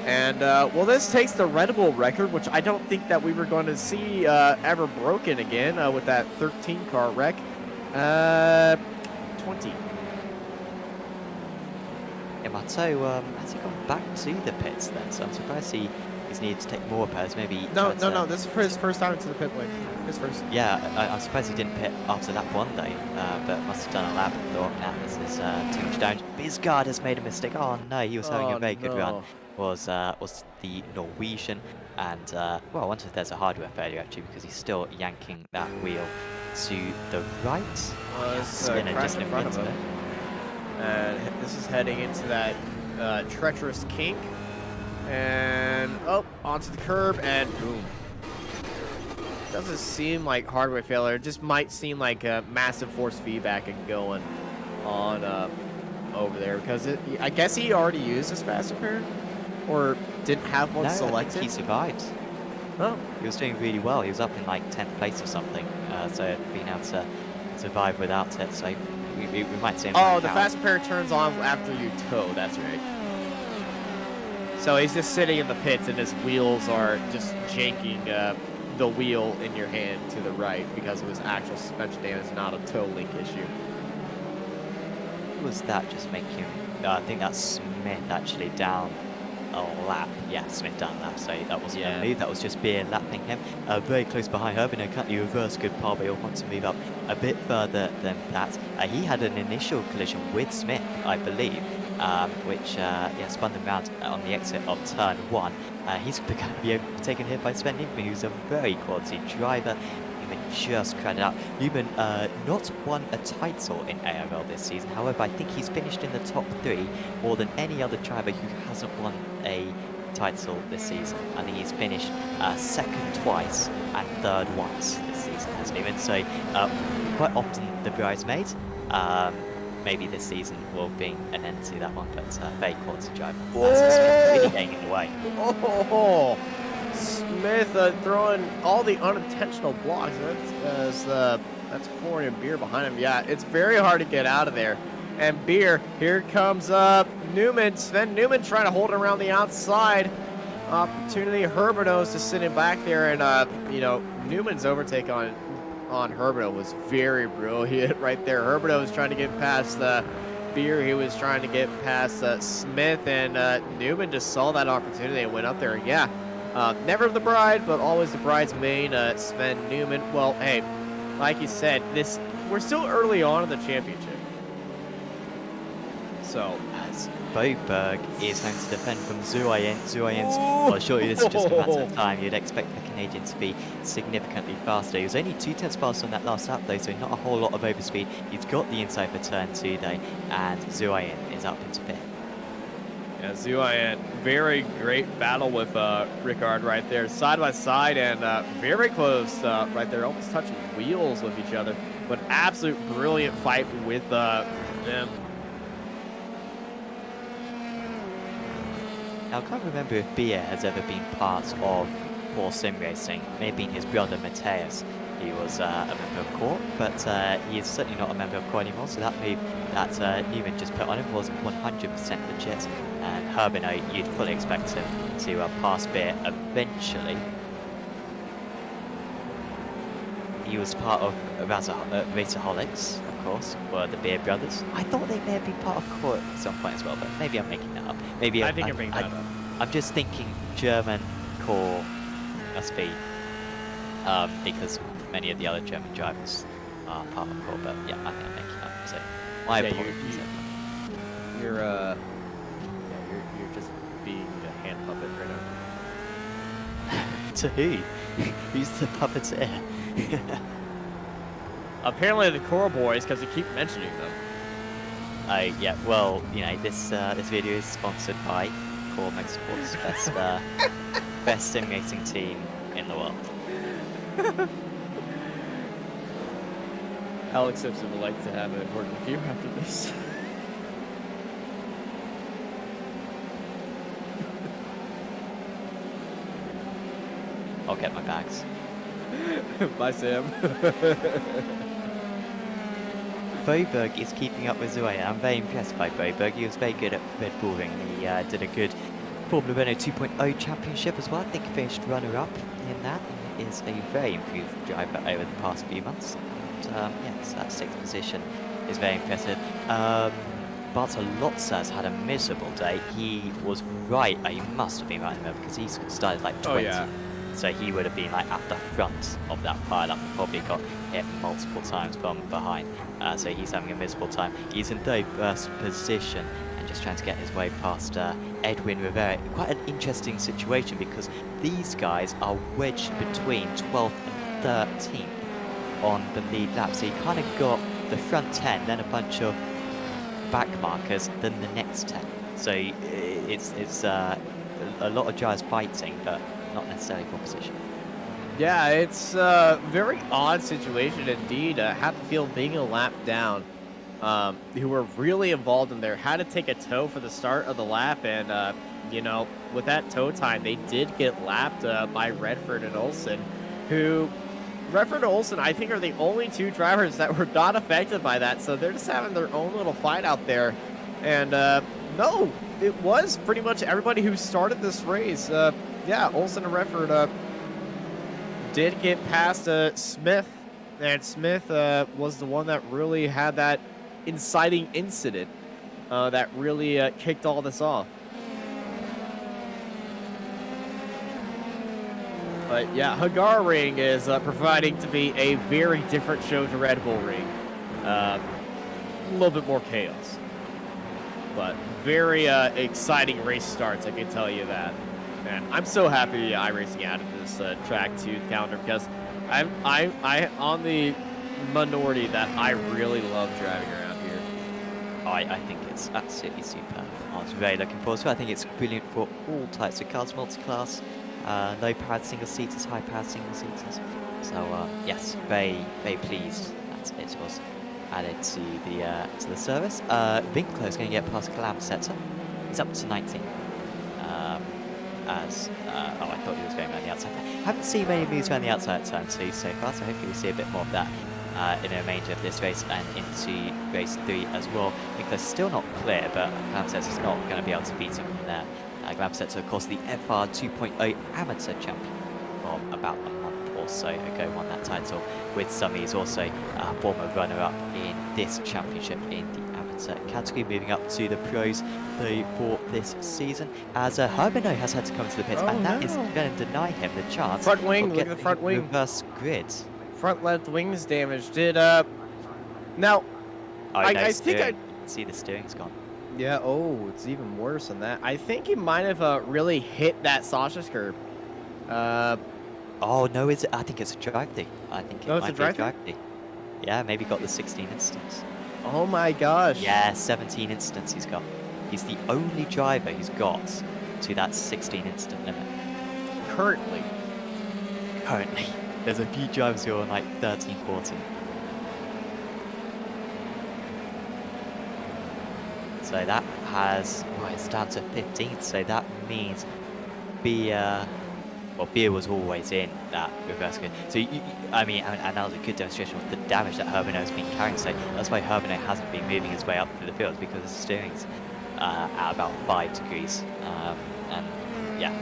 And, well, this takes the Red Bull record, which I don't think that we were going to see ever broken again with that 13-car wreck. 20. Yeah, Marteau, has he gone back to the pits then? So I'm surprised he's needed to take more repairs. Maybe. No. This is for his first time into the pit lane. His first. Yeah, I'm surprised he didn't pit after lap 1 though. But must have done a lap and thought, nah, this is too much damage. Bisgaard has made a mistake. Oh no, he was having a very good run. Was the Norwegian, and well, I wonder if there's a hardware failure actually, because he's still yanking that wheel to the right. Spinner just in front of him. And this is heading into that treacherous kink. And, onto the curb, and boom. Doesn't seem like hardware failure. It just might seem like a massive force feedback and going on over there. Because I guess he already used his fast repair? Or didn't have one selected? I think he survived. Oh. He was doing really well. He was up in like 10th place or something. So being able to survive without it. So we might see him. Oh, the fast repair turns on after you tow. That's right. So he's just sitting in the pits, and his wheels are just janking the wheel in your hand to the right because of his actual suspension damage, not a toe link issue. Was that just making? I think that's Smith actually down a lap. Yeah, Smith down a lap. So that wasn't a move. That was just Beer lapping him. Very close behind Herbin. Currently reverse good par, but he'll want to move up a bit further than that. He had an initial collision with Smith, I believe. Which spun them round on the exit of turn 1. He's going to be taken here by Sven Newman, who's a very quality driver. Newman just credit out. Newman not won a title in ARL this season. However, I think he's finished in the top 3 more than any other driver who hasn't won a title this season. I think he's finished second twice and third once this season, has Newman. So quite often the bridesmaid. Maybe this season will bring an end to that one, but very quality driver. Really getting in the way. Oh, Smith throwing all the unintentional blocks. That's Corey and Beer behind him. Yeah, it's very hard to get out of there. And Beer, here comes Newman. Sven Newman trying to hold it around the outside. Opportunity. Herbino's just sitting back there, and Newman's overtake on Herbino was very brilliant right there. Herbino was trying to get past Beer. He was trying to get past Smith, and Newman just saw that opportunity and went up there. Yeah, never the bride, but always the bridesmaid, Sven Newman. Well, hey, like you said, we're still early on in the championship. So, Boberg is going to defend from Zuayen. Zuayen's, well, surely this is just a matter of time. You'd expect the Canadian to be significantly faster. He was only 2/10 faster on that last lap, though, so not a whole lot of overspeed. He's got the inside for turn 2, though, and Zuayen is up into 5th. Yeah, Zuayen, very great battle with Rickard right there, side by side, and very close right there, almost touching wheels with each other. But absolute brilliant fight with them. Now, I can't remember if Beer has ever been part of Core Sim Racing. Maybe his brother Mateus. He was a member of Core, but he is certainly not a member of Core anymore. So that move that Newman just put on him was 100% legit. And Herbino, you'd fully expect him to pass Beer eventually. He was part of Racerholics, of course, were the Beer brothers. I thought they may have been part of Core at some point as well, but maybe I'm making that up. Maybe I think you're making that up. I'm just thinking German Core must be, because many of the other German drivers are part of Core, but yeah, I think I'm making up. So my apologies. You're just being a hand puppet right now. To who? Who's the puppeteer? Apparently the Core boys, because you keep mentioning them. Yeah, well, this video is sponsored by Core Motorsports, best sim racing team in the world. Alex Simpson would like to have a word with you after this. I'll get my bags. Bye, Sam. Boberg is keeping up with Zuayen. I'm very impressed by Boberg. He was very good at Red Bull Ring. He did a good Formula Renault 2.0 championship as well. I think he finished runner-up in that. He is a very improved driver over the past few months. And, so that 6th position is very impressive. Bartolozzi has had a miserable day. He was right. He must have been right in there because he started like 20. Oh, yeah. So he would have been like at the front of that pile-up and probably got hit multiple times from behind. So he's having a miserable time. He's in 31st position and just trying to get his way past Edwin Rivera. Quite an interesting situation because these guys are wedged between 12th and 13th on the lead lap. So you kind of got the front 10, then a bunch of back markers, then the next 10. So it's a lot of drivers fighting, but not necessarily competition. Yeah, it's a very odd situation indeed. Hatfield being a lap down, who were really involved in there, had to take a tow for the start of the lap, and with that tow time, they did get lapped by Redford and Olsen, who Redford and Olsen, I think, are the only two drivers that were not affected by that, so they're just having their own little fight out there. And no, it was pretty much everybody who started this race. Yeah, Olsen and Redford did get past Smith, and Smith was the one that really had that inciting incident that really kicked all this off. But yeah, Hungaroring is providing to be a very different show to Red Bull Ring. A little bit more chaos. But very exciting race starts, I can tell you that. And I'm so happy iRacing added this track to the calendar, because I'm on the minority that I really love driving around here. I think it's absolutely superb. I was very looking forward to it. I think it's brilliant for all types of cars, multi-class, low-powered single-seaters, high-powered single-seaters. So yes, very, very pleased that it was added to the service. Winkler is going to get past Glamsetter. He's up to 19. I thought he was going around the outside. Haven't seen many moves around the outside turn 2 so far, so hopefully we'll see a bit more of that in the remainder of this race and into race 3 as well. Winkler's still not clear, but Glamsetter's not going to be able to beat him from there. Glamsetter, of course, the FR 2.0 amateur champion from about a month or so ago, won that title with some ease. Also a former runner-up in this championship in the amateur category. Moving up to the pros for this season, as Herbino has had to come to the pits, and that is going to deny him the chance. Front wing, of look at the front wing. Reverse grid. Front left wing's damaged. Did now? I think I see the steering's gone. Yeah. Oh, it's even worse than that. I think he might have really hit that Sasha's curb. Oh no, is it? I think it's a drive thing. I think it might be a drive thing. Yeah, maybe got the 16 instance. Oh my gosh. Yeah, 17 instance he's got. He's the only driver who's got to that 16 instant limit. Currently. There's a few drivers who are on like 13, 14. So that has, well, it's down to 15th, so that means Beer was always in that reverse grid. So, I mean, and that was a good demonstration of the damage that Herbino has been carrying. So that's why Herbino hasn't been moving his way up through the field, because the steering's at about 5 degrees. And yeah,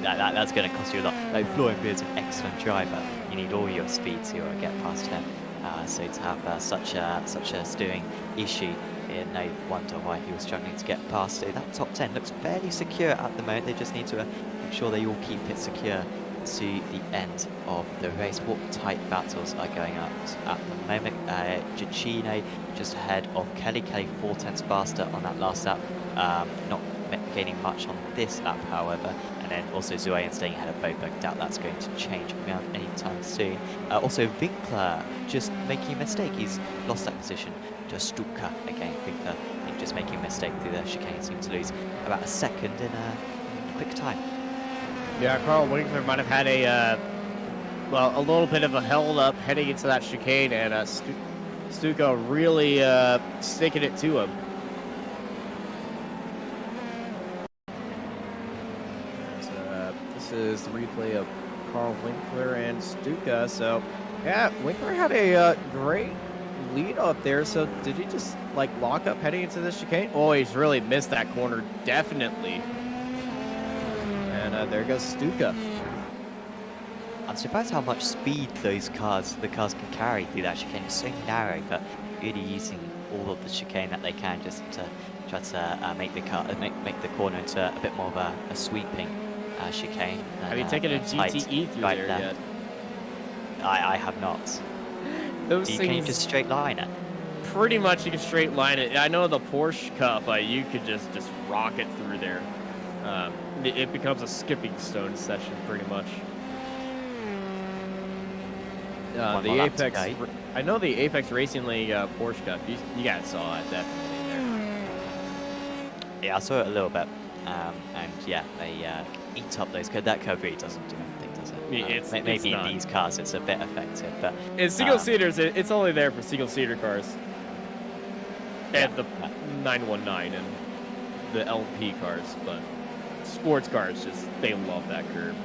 that's going to cost you a lot. Like, Florian Beard's an excellent driver. You need all your speed to get past him. So to have such a steering issue, no wonder why he was struggling to get past. So that top 10 looks fairly secure at the moment. They just need to make sure they all keep it secure to the end of the race. What tight battles are going up at the moment? Chicane just ahead of Kelly. Kelly 4/10 faster on that last lap. Not gaining much on this lap, however. And then also Zuayan staying ahead of Boberg. Doubt that's going to change around anytime soon. Also Winkler just making a mistake. He's lost that position to Stuka again. Winkler, I think, just making a mistake through the chicane. Seems to lose about a second in a quick time. Yeah, Carl Winkler might have had a little bit of a held up heading into that chicane, and Stuka really sticking it to him. So, this is the replay of Carl Winkler and Stuka. So, yeah, Winkler had a great lead up there. So, did he just like lock up heading into this chicane? Oh, he's really missed that corner, definitely. And there goes Stuka. I'm surprised how much speed the cars can carry through that chicane. It's so narrow, but really using all of the chicane that they can just to try to make the corner into a bit more of a sweeping chicane. Have you taken a GTE through there yet? I have not. Those things, can you just straight line it? Pretty much you can straight line it. I know the Porsche Cup, you could just rock it through there. It becomes a skipping stone session pretty much. The Apex, I know the Apex Racing League Porsche Cup. You guys saw it definitely there. Yeah, I saw it a little bit, and yeah, they eat up those. That curve really doesn't do anything, does it? Maybe in these cars it's a bit effective, but in single seaters, it's only there for single seater cars, and the 919 and the LP cars, but sports cars they love that curve.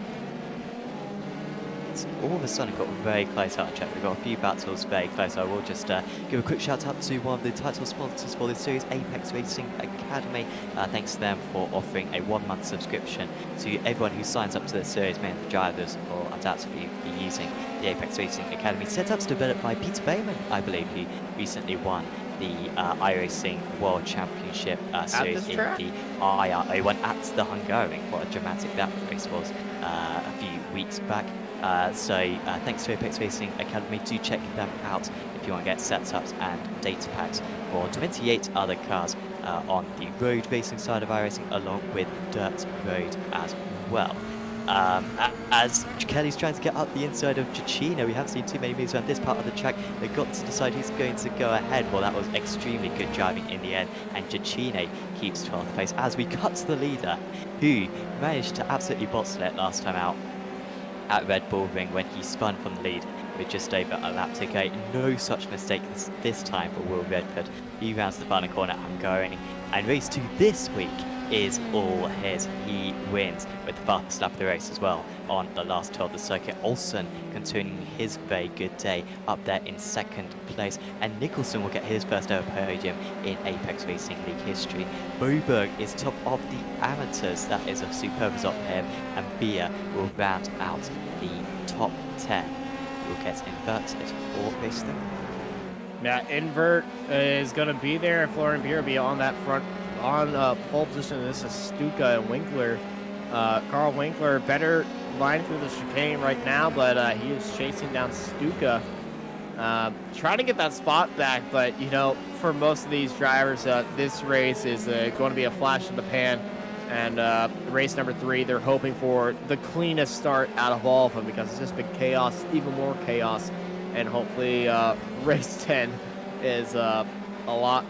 it's all of a sudden got very close out of check. We've got a few battles very close. I will just give a quick shout out to one of the title sponsors for this series, Apex Racing Academy. Thanks to them for offering a 1-month subscription to everyone who signs up to this series. Mainly the drivers will undoubtedly be using the Apex Racing Academy setups developed by Peter Bayman, I believe, who recently won the iRacing World Championship series in the ARA one at the Hungaroring. What a dramatic that race was a few weeks back. So thanks to Apex Racing Academy. Do check them out if you want to get setups and data packs for 28 other cars on the road racing side of iRacing, along with dirt road as well. As Kelly's trying to get up the inside of Chicane, we haven't seen too many moves around this part of the track. They've got to decide who's going to go ahead. Well, that was extremely good driving in the end, and Chicane keeps 12th place as we cut to the leader, who managed to absolutely bottle it last time out at Red Bull Ring when he spun from the lead with just over a lap to go. No such mistake this time for Will Redford. He rounds the final corner and going, and race 2 this week is all his. He wins with the fastest lap of the race as well on the last tour of the circuit. Olsen continuing his very good day up there in 2nd place, and Nicholson will get his first ever podium in Apex Racing League history. Boberg is top of the amateurs. That is a superb result for him, and Beer will round out the top 10. We'll get inverted for race 3. Yeah, invert is going to be there. Florian Beer will be on that front on pole position. This is Stuka and Winkler. Carl Winkler better line through the chicane right now, but he is chasing down Stuka, trying to get that spot back. But you know, for most of these drivers, this race is going to be a flash in the pan, and race number 3, they're hoping for the cleanest start out of all of them, because it's just been chaos, even more chaos, and hopefully race 10 is a lot.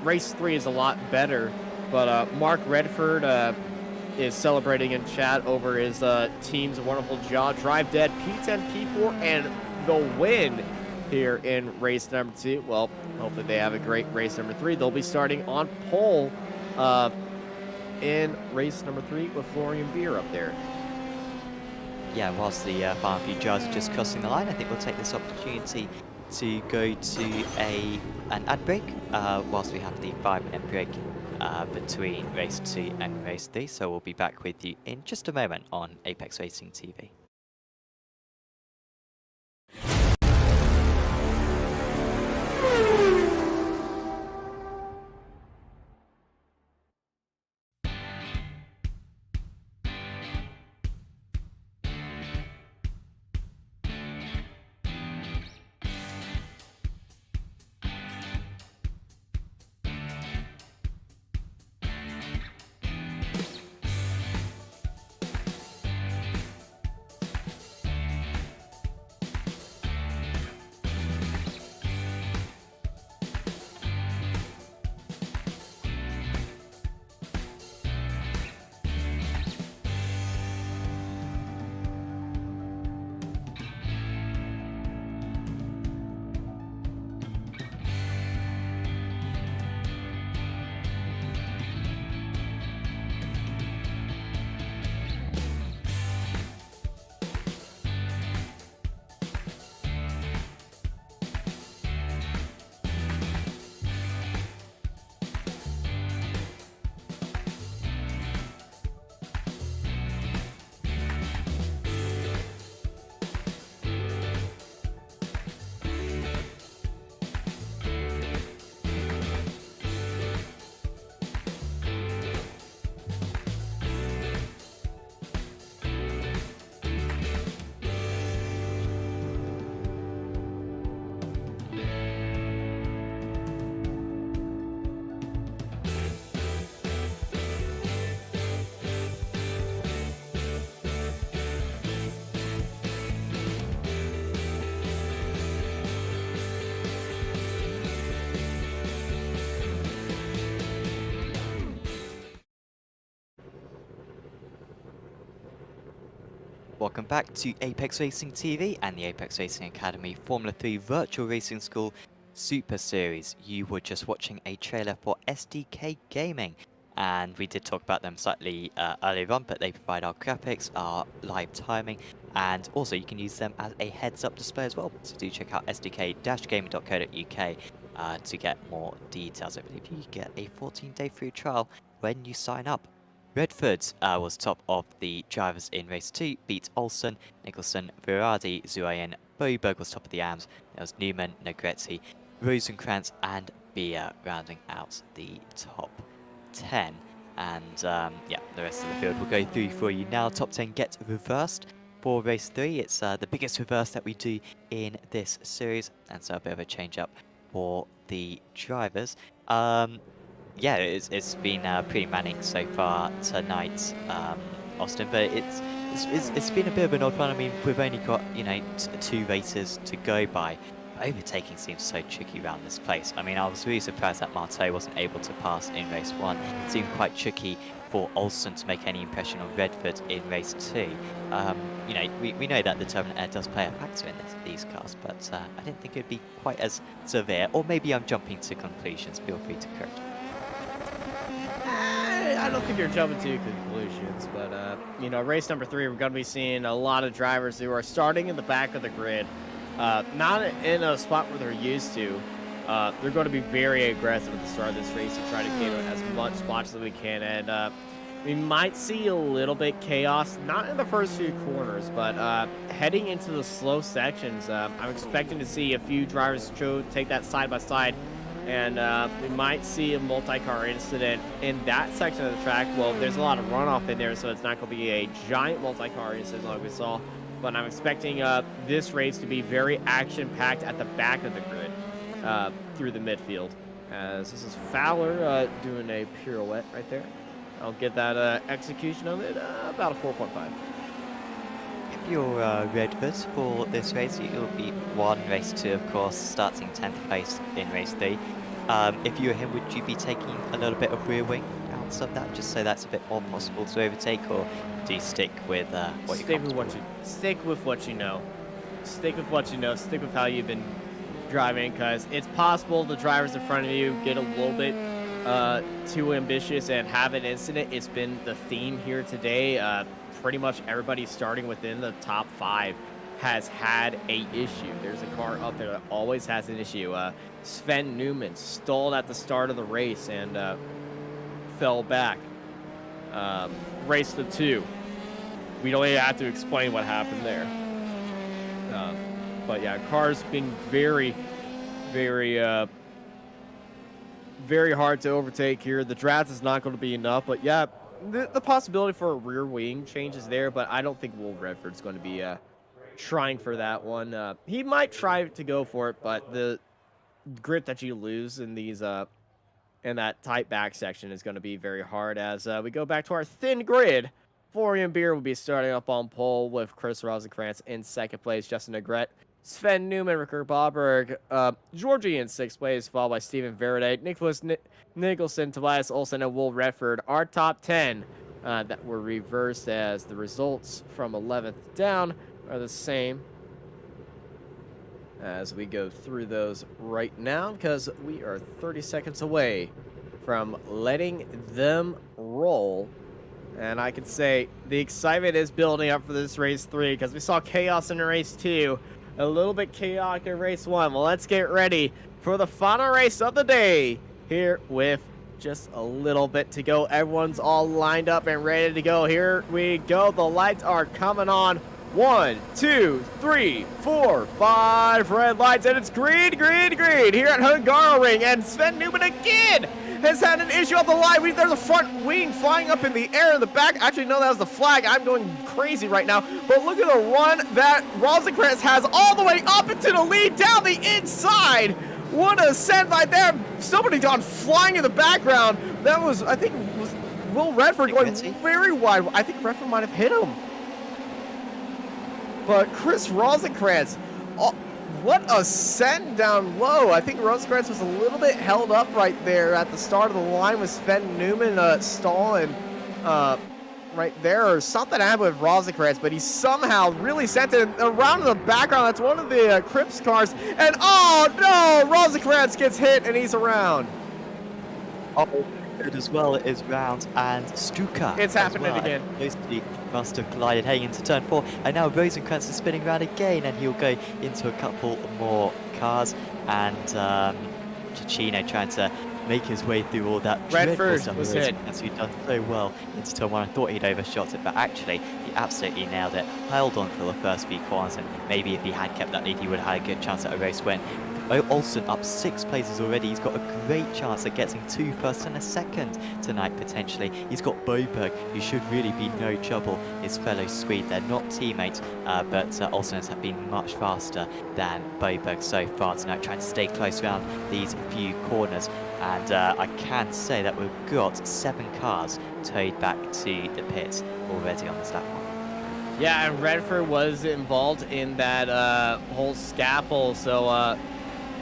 Race 3 is a lot better, but Mark Redford is celebrating in chat over his team's wonderful job. Drive Dead, P10, P4, and the win here in race number 2. Well, hopefully they have a great race number 3. They'll be starting on pole in race number 3 with Florian Beer up there. Yeah, whilst the final few drivers are just crossing the line, I think we'll take this opportunity to go to an ad break whilst we have the 5-minute break between race 2 and race 3. So we'll be back with you in just a moment on Apex Racing TV. Welcome back to Apex Racing TV and the Apex Racing Academy Formula 3 Virtual Racing School Super Series. You were just watching a trailer for SDK Gaming and we did talk about them slightly earlier on, but they provide our graphics, our live timing, and also you can use them as a heads-up display as well. So do check out sdk-gaming.co.uk to get more details. I believe you get a 14-day free trial when you sign up. Redford was top of the drivers in race 2, beat Olsen, Nicholson, Virardi, Zuayan. Boberg was top of the AMs. There was Newman, Negretti, Rosenkrantz, and Beer rounding out the top 10. And yeah, the rest of the field will go through for you now. Top 10 gets reversed for race 3. It's the biggest reverse that we do in this series, and so a bit of a change up for the drivers. Yeah, it's been pretty manic so far tonight, Austin, but it's been a bit of an odd one. I mean, we've only got, you know, 2 races to go by. Overtaking seems so tricky around this place. I mean, I was really surprised that Marteau wasn't able to pass in race 1. It seemed quite tricky for Olsen to make any impression on Redford in race 2. You know, we know that the turbulent air does play a factor in these cars, but I didn't think it'd be quite as severe. Or maybe I'm jumping to conclusions. Feel free to correct me. I don't think you're jumping to conclusions, but you know, race number 3, we're going to be seeing a lot of drivers who are starting in the back of the grid, not in a spot where they're used to. They're going to be very aggressive at the start of this race to try to get as much spots as we can, and we might see a little bit chaos, not in the first few corners, but heading into the slow sections. I'm expecting to see a few drivers take that side by side. And we might see a multi-car incident in that section of the track. Well, there's a lot of runoff in there, so it's not going to be a giant multi-car incident like we saw. But I'm expecting this race to be very action-packed at the back of the grid through the midfield. As this is Fowler doing a pirouette right there. I'll get that execution of it, about a 4.5. If you're Redford for this race, you'll be 1 race 2, of course, starting 10th place in race 3. If you were him, would you be taking a little bit of rear wing out of that, just so that's a bit more possible to overtake, or do you stick with what you're comfortable with? Stick with what you know. Stick with what you know. Stick with how you've been driving, because it's possible the drivers in front of you get a little bit too ambitious and have an incident. It's been the theme here today. Pretty much everybody starting within the top 5 has had a issue. There's a car up there that always has an issue. Sven Newman stalled at the start of the race and fell back. Race to 2. We don't even have to explain what happened there. But yeah, cars being very, very, very hard to overtake here. The draft is not going to be enough, but yeah, the possibility for a rear wing change is there, but I don't think Will Redford's going to be trying for that one. He might try to go for it, but the grip that you lose in these in that tight back section is going to be very hard. As we go back to our thin grid, Florian Beer will be starting up on pole with Chris Rosenkrantz in 2nd place, Justin Negret, Sven Newman, Ricker Bauberg, Georgie in 6th place, followed by Steven Verde, Nicholas Nicholson, Tobias Olsen, and Will Redford. Our top 10 that were reversed, as the results from 11th down are the same. As we go through those right now, because we are 30 seconds away from letting them roll. And I can say the excitement is building up for this race 3, because we saw chaos in race 2, a little bit chaotic in race 1. Well, let's get ready for the final race of the day here with just a little bit to go. Everyone's all lined up and ready to go. Here we go. The lights are coming on. 1, 2, 3, 4, 5 red lights, and it's green, green, green here at Hungaroring. And Sven Newman again has had an issue on the line. There's a front wing flying up in the air in the back. Actually, no, that was the flag. I'm going crazy right now. But look at the run that Rosenkrantz has all the way up into the lead, down the inside. What a ascent right there. Somebody gone flying in the background. That was, I think, was Will Redford going very wide. I think Redford might have hit him. But Chris Rosenkrantz, oh, what a send down low. I think Rosenkrantz was a little bit held up right there at the start of the line with Sven Newman stalling right there, or something happened with Rosenkrantz, but he somehow really sent it around in the background. That's one of the Crips cars, and oh no, Rosenkrantz gets hit and he's around. Oh, good as well is Round and Stuka. It's happening well. again. Those two must have collided heading into turn 4. And now Rosenkrantz is spinning around again, and he'll go into a couple more cars. And Chicane trying to make his way through all that Redford was hit. As he done so well into turn 1. I thought he'd overshot it, but actually he absolutely nailed it. Held on for the first few corners, and maybe if he had kept that lead, he would have had a good chance at a race win. Olsen up 6 places already. He's got a great chance at getting 2 firsts and a second tonight, potentially. He's got Boberg, who should really be no trouble. His fellow Swede, they're not teammates, but Olsen has been much faster than Boberg so far tonight, trying to stay close around these few corners. And I can say that we've got 7 cars towed back to the pits already on this lap one. Yeah, and Redford was involved in that whole scaffold, so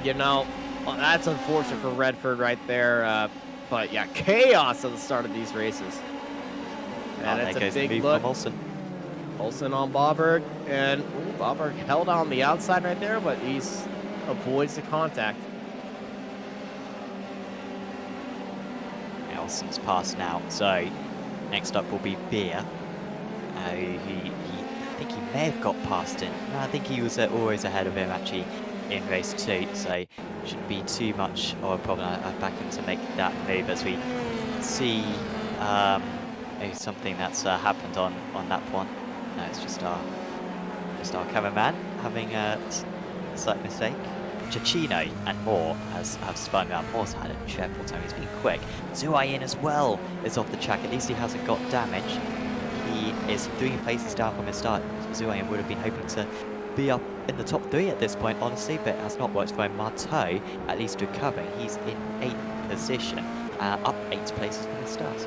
you know, that's unfortunate for Redford right there. But yeah, chaos at the start of these races. And it's a big look. Olsen on Boberg, and Boberg held on the outside right there, but he avoids the contact. Olsen's passed now, so next up will be Beer. I think he may have got past him. No, I think he was always ahead of him actually in race 2, so shouldn't be too much of a problem. I back him to make that move as we see maybe something that's happened on that one. No, it's just our cameraman having a slight mistake. Chicane and Moore have spun around. Moore's had a dreadful time. He's been quick. Zuayin as well is off the track. At least he hasn't got damage. He is 3 places down from his start. Zuayin would have been hoping to be up in the top 3 at this point, honestly, but it has not worked for him. Marteau, at least recovering. He's in 8th position, up 8 places from the start.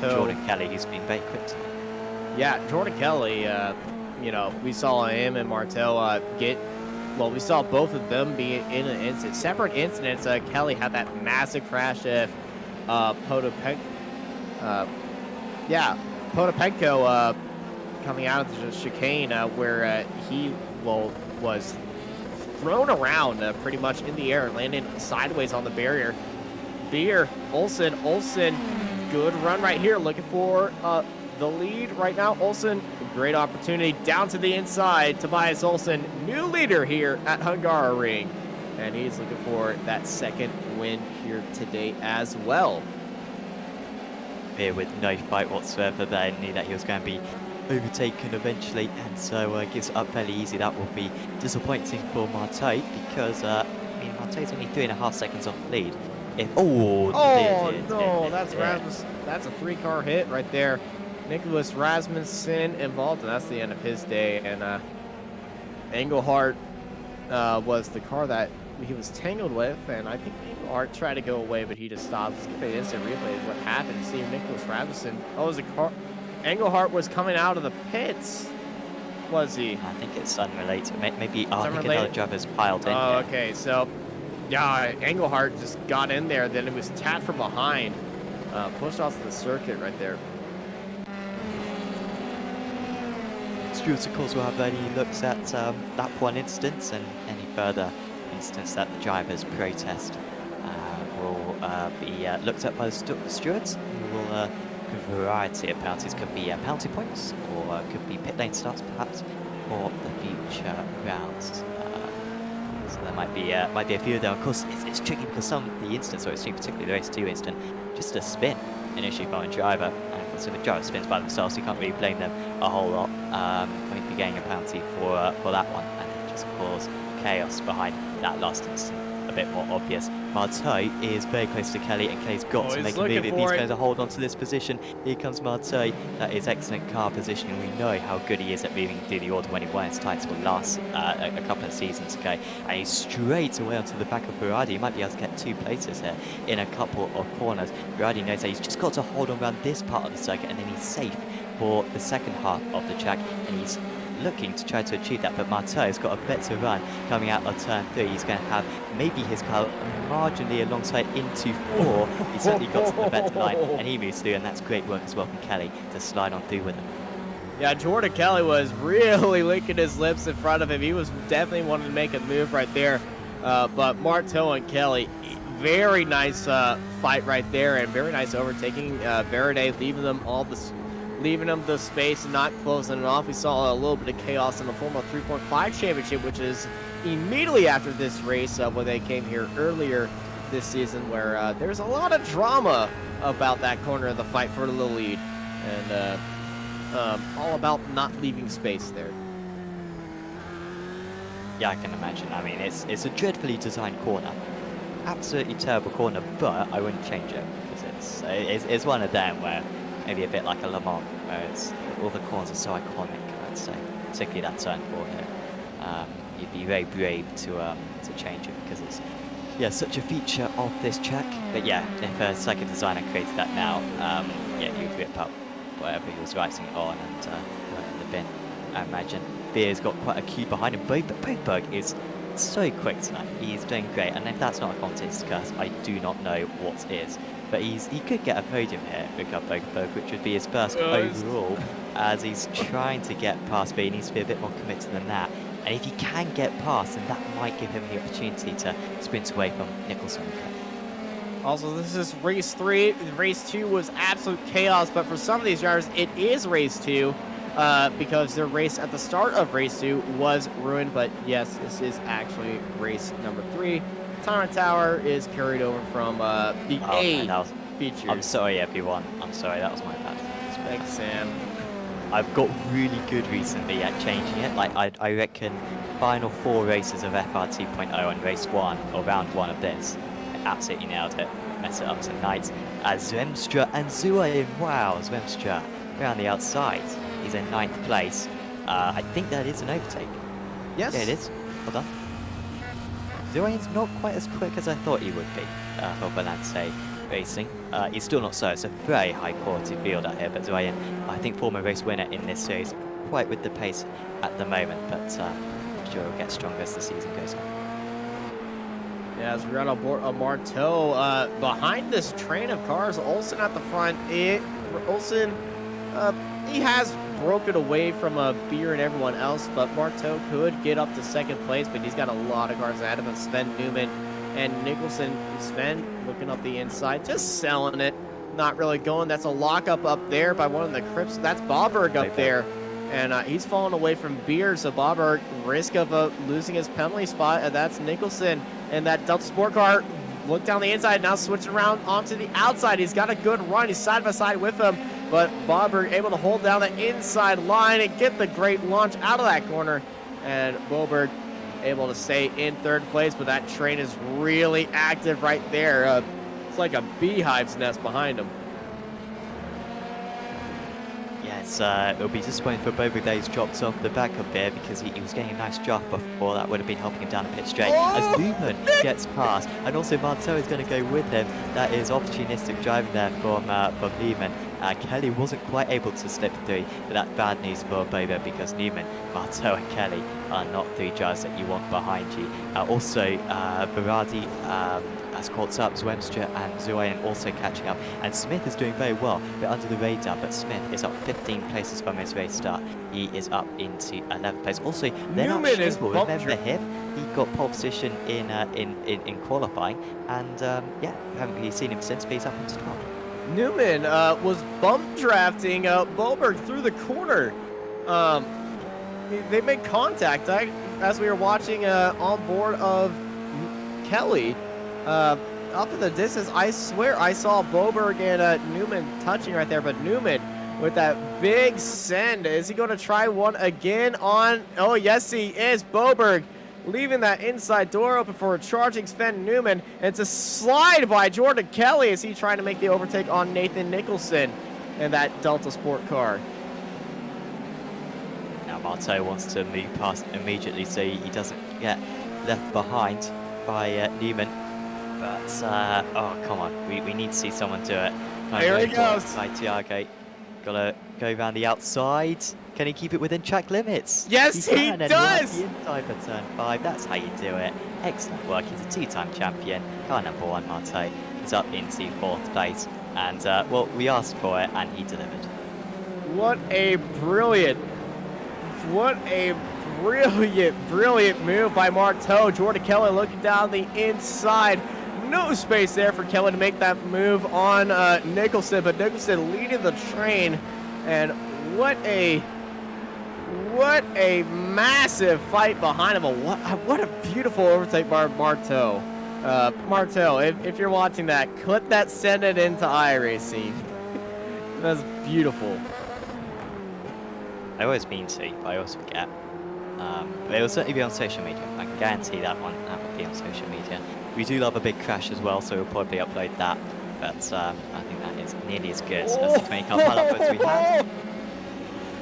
Jordan Kelly, who's been very quick tonight. Yeah, Jordan Kelly, you know, we saw him and Martel we saw both of them be in an incident. Separate incidents. Kelly had that massive crash at Potapenko coming out of the chicane where he was thrown around pretty much in the air and landed sideways on the barrier. Beer, Olsen, good run right here, looking for the lead right now. Olsen, great opportunity down to the inside. Tobias Olsen, new leader here at Hungaroring, and he's looking for that second win here today as well. Here with no fight whatsoever there, knew that he was going to be overtaken eventually, and so gives it up fairly easy. That will be disappointing for Marteau because Marteau's only 3.5 seconds off the lead. Rasmussen. That's a 3-car hit right there. Nicholas Rasmussen involved, and that's the end of his day. And Engelhardt was the car that he was tangled with, and I think Engelhardt tried to go away, but he just stopped. Let's get the instant replay of what happened. See Nicholas Rasmussen. Oh, was a car. Engelhardt was coming out of the pits. Was he? I think it's unrelated. Maybe I think another driver's piled in. Oh, okay. So, yeah, Engelhardt just got in there. Then it was tapped from behind, pushed off the circuit right there. Stuart, of course, will have any looks at that one instance and any further instance that the drivers protest will be looked at by the stewards, who will have a variety of penalties. Could be penalty points, or could be pit lane starts, perhaps, for the future rounds. So there might be a few of them. Of course, it's tricky because some of the instances, particularly the race 2 instant, just a spin an issue for a driver. And so the driver spins by themselves, so you can't really blame them a whole lot. Might be getting a penalty for that one, and it just caused chaos behind that last instant. A bit more obvious. Marteau is very close to Kelly, and Kelly's got to make a move if he's going to hold on to this position. Here comes Marteau. That is excellent car positioning. We know how good he is at moving through the order when he won his title last a couple of seasons ago. And he's straight away onto the back of Berardi. He might be able to get 2 places here in a couple of corners. Berardi knows that he's just got to hold on around this part of the circuit, and then he's safe for the second half of the track, and he's looking to try to achieve that. But Marteau's got a better run coming out of turn 3. He's going to have maybe his car marginally alongside into 4. He certainly got to the better line, and he moves through, and that's great work as well from Kelly to slide on through with him. Yeah, Jordan Kelly was really licking his lips in front of him. He was definitely wanting to make a move right there. But Marteau and Kelly, very nice fight right there, and very nice overtaking. Verde leaving them the space and not closing it off. We saw a little bit of chaos in the Formula 3.5 championship, which is immediately after this race when they came here earlier this season, where there's a lot of drama about that corner of the fight for the lead, and all about not leaving space there. Yeah, I can imagine. I mean, it's a dreadfully designed corner. Absolutely terrible corner, but I wouldn't change it, because it's one of them where maybe a bit like a Le Mans, where all the corners are so iconic, I'd say, particularly that turn 4 here. You'd be very brave to change it, because it's such a feature of this track. But yeah, if a second designer created that now, you'd rip up whatever he was writing it on and throw it in the bin, I imagine. Beer's got quite a queue behind him. Boberg is so quick tonight. He's doing great, and if that's not a contest curse, I do not know what is. But he could get a podium here, Ricard Boberg, which would be his first overall, as he's trying to get past, but he needs to be a bit more committed than that. And if he can get past, then that might give him the opportunity to sprint away from Nicholson. Also, this is race 3. Race 2 was absolute chaos, but for some of these drivers, it is race 2 because their race at the start of race 2 was ruined. But yes, this is actually race number 3. Timer Tower is carried over from the features. I'm sorry, everyone. I'm sorry, that was my bad. Thanks, Sam. I've got really good recently at changing it. Like, I reckon final 4 races of FR 2.0 and race 1, or round 1 of this, I absolutely nailed it. Mess it up tonight. As Zwemstra and Zuain, wow, Zwemstra around the outside. He's in 9th place. I think that is an overtake. Yes. Yeah, it is. Well done. Zuain's not quite as quick as I thought he would be for Valence Racing. He's still not so. It's a very high quality field out here, but Zuain, I think, former race winner in this series, quite with the pace at the moment, but I'm sure he'll get stronger as the season goes on. Yeah, as we're on board Marteau, behind this train of cars, Olsen at the front. Olsen, he has broken away from Beer and everyone else, but Marteau could get up to 2nd place, but he's got a lot of cars ahead of him. Sven Newman and Nicholson. Sven looking up the inside, just selling it, not really going. That's a lockup up there by one of the Crips. That's Boberg up there, and he's falling away from Beer, so Boberg risk of losing his penalty spot. That's Nicholson, and that Delta Sport car look down the inside, now switching around onto the outside. He's got a good run. He's side by side with him, but Boberg able to hold down the inside line and get the great launch out of that corner, and Boberg able to stay in 3rd place, but that train is really active right there. It's like a beehive's nest behind him. Yes, it'll be disappointing for Boberg that he's dropped off the backup there, because he was getting a nice draft before. That would have been helping him down the pit straight. As Newman gets past, and also Marteau is going to go with him. That is opportunistic driving there from Newman. Kelly wasn't quite able to slip through, but that's bad news for Boberg, because Newman, Marteau and Kelly are not 3 drivers that you want behind you. Also, Berardi has caught up, Zwemstra and Zuain also catching up, and Smith is doing very well, a bit under the radar, but Smith is up 15 places from his race start. He is up into 11th place. Also, they're not sure, remember him? He got pole position in qualifying, and haven't really seen him since, but he's up into 12th. Newman was bump drafting Boberg through the corner. They made contact as we were watching on board of Kelly. Up in the distance, I swear I saw Boberg and Newman touching right there, but Newman with that big send. Is he going to try one again on? Oh, yes, he is. Boberg leaving that inside door open for a charging Sven Newman. And it's a slide by Jordan Kelly as he trying to make the overtake on Nathan Nicholson in that Delta Sport car. Now Marteau wants to move past immediately so he doesn't get left behind by Newman. But, oh, come on. We need to see someone do it. Here he goes. By Tiago. Gotta go around the outside. Can he keep it within track limits? Yes, he does! The inside for turn 5. That's how you do it. Excellent work. He's a 2-time champion. Car number 1, Marteau. He's up into 4th place. And, well, we asked for it, and he delivered. What a brilliant move by Marteau. Jordan Kelly looking down the inside. No space there for Kelly to make that move on Nicholson, but Nicholson leading the train. And what a massive fight behind him. What a beautiful overtake by Marteau. Marteau, if you're watching that, clip that, send it into iRacing. That's beautiful. I always mean to, but I always forget. But it will certainly be on social media. I can guarantee that one. That will be on social media. We do love a big crash as well, so we'll probably upload that. But I think that is nearly as good as the 20 car pile uploads we had.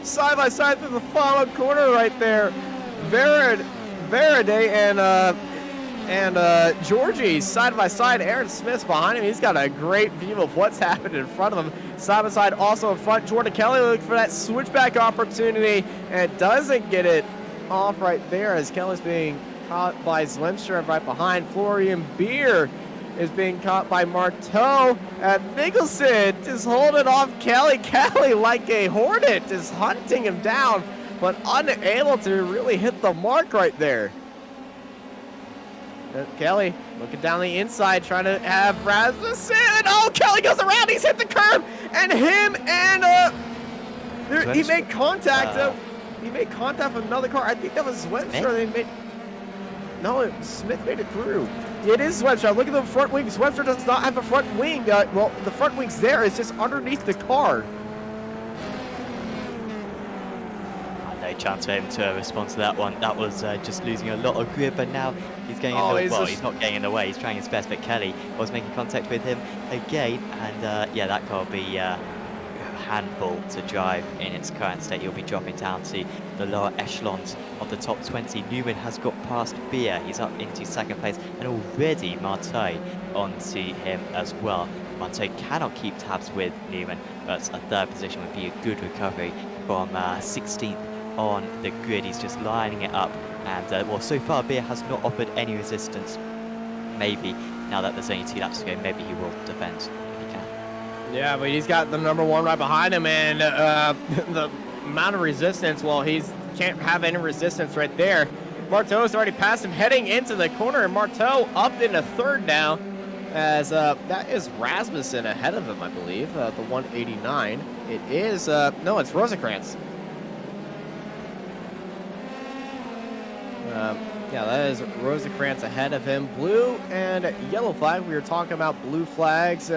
Side by side through the final corner right there. Veraday and Georgie side by side. Aaron Smith's behind him. He's got a great view of what's happened in front of him. Side by side also in front. Jordan Kelly looking for that switchback opportunity and doesn't get it off right there as Kelly's being caught by Zlimstra right behind. Florian Beer is being caught by Marteau, and Nicholson just holding off Kelly. Kelly, like a hornet, just hunting him down, but unable to really hit the mark right there. Kelly looking down the inside, trying to have Rasmussen. Oh, Kelly goes around. He's hit the curb, and him and he made contact. He made contact with another car. I think that was Zlimstra. No, Smith made it through. It is Zlimstra. Look at the front wing. Zlimstra does not have a front wing. Well, the front wing's there. It's just underneath the car. No chance for him to respond to that one. That was just losing a lot of grip, but now he's getting in the way. Well, he's not getting in the way. He's trying his best, but Kelly was making contact with him again. And yeah, that car will be a handful to drive in its current state. He'll be dropping down to the lower echelons of the top 20. Newman has got past Beer. He's up into second place, and already Marteau onto him as well. Marteau cannot keep tabs with Newman, but a third position would be a good recovery from 16th on the grid. He's just lining it up, and well, so far Beer has not offered any resistance. Maybe now that there's only 2 laps to go, maybe he will defend if he can. Yeah, but he's got the number 1 right behind him, and the amount of resistance, well, can't have any resistance right there. Marteau's already passed him heading into the corner, and Marteau up into third now, as that is Rasmussen ahead of him, I believe, the 189. It is, no, it's Rosencrantz. Yeah, that is Rosencrantz ahead of him. Blue and yellow flag. We were talking about blue flags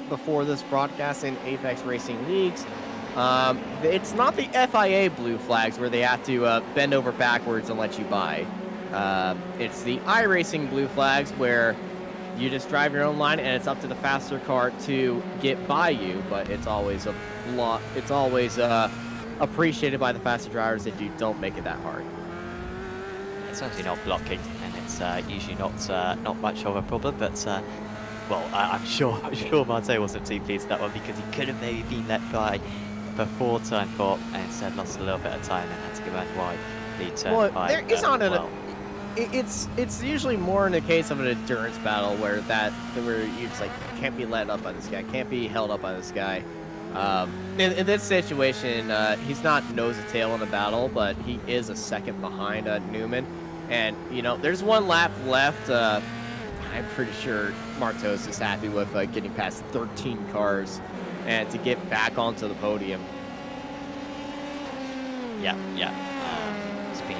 before this broadcast in Apex Racing Leagues. It's not the FIA blue flags where they have to bend over backwards and let you by. It's the iRacing blue flags where you just drive your own line and it's up to the faster car to get by you, but it's always appreciated by the faster drivers if you don't make it that hard. It's actually not blocking, and it's usually not much of a problem. But well, I'm sure Marteau wasn't too pleased with that one, because he could have maybe been let by before turn 4 and instead lost a little bit of time and had to go around wide the turn 5. There is not it's usually more in the case of an endurance battle where you just like can't be let up by this guy, can't be held up by this guy. In this situation, he's not nose to tail in a battle, but he is a second behind Newman. And, you know, there's 1 lap left. I'm pretty sure Marteau's just happy with getting past 13 cars and to get back onto the podium. Yeah. It's been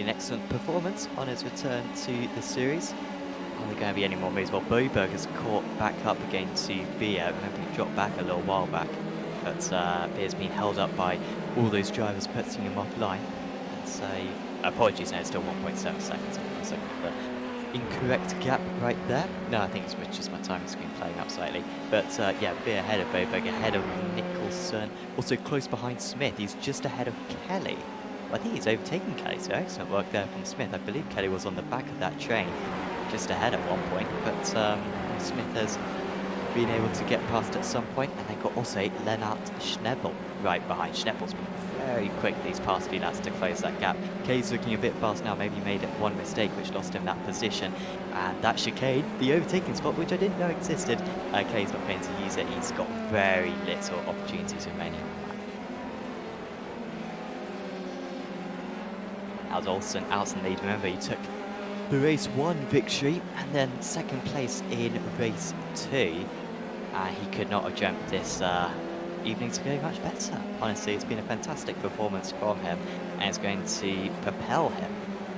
an excellent performance on his return to the series. Are there going to be any more moves? Well, Boberg has caught back up again to Beer. Remember, he dropped back a little while back, but Beer's been held up by all those drivers, putting him offline. So, apologies, no, it's still 1.7 seconds. So the incorrect gap right there. No, I think it's just my timing screen playing up slightly. But yeah, Beer ahead of Boberg, ahead of Nicholson, also close behind Smith. He's just ahead of Kelly. I think he's overtaken Kelly, so excellent work there from Smith. I believe Kelly was on the back of that train, just ahead at one point, but Smith has been able to get past at some point, and they've got also Lennart Schnebel right behind. Schnebel's been very quick these past few laps to close that gap. Kay's looking a bit fast now, maybe made one mistake which lost him that position, and that chicane, the overtaking spot, which I didn't know existed, Kay's not going to use it. He's got very little opportunities remaining. as Olsen out in the lead. Remember, he took the race 1 victory and then 2nd place in race 2. He could not have dreamt this evening to go much better. Honestly, it's been a fantastic performance from him, and it's going to propel him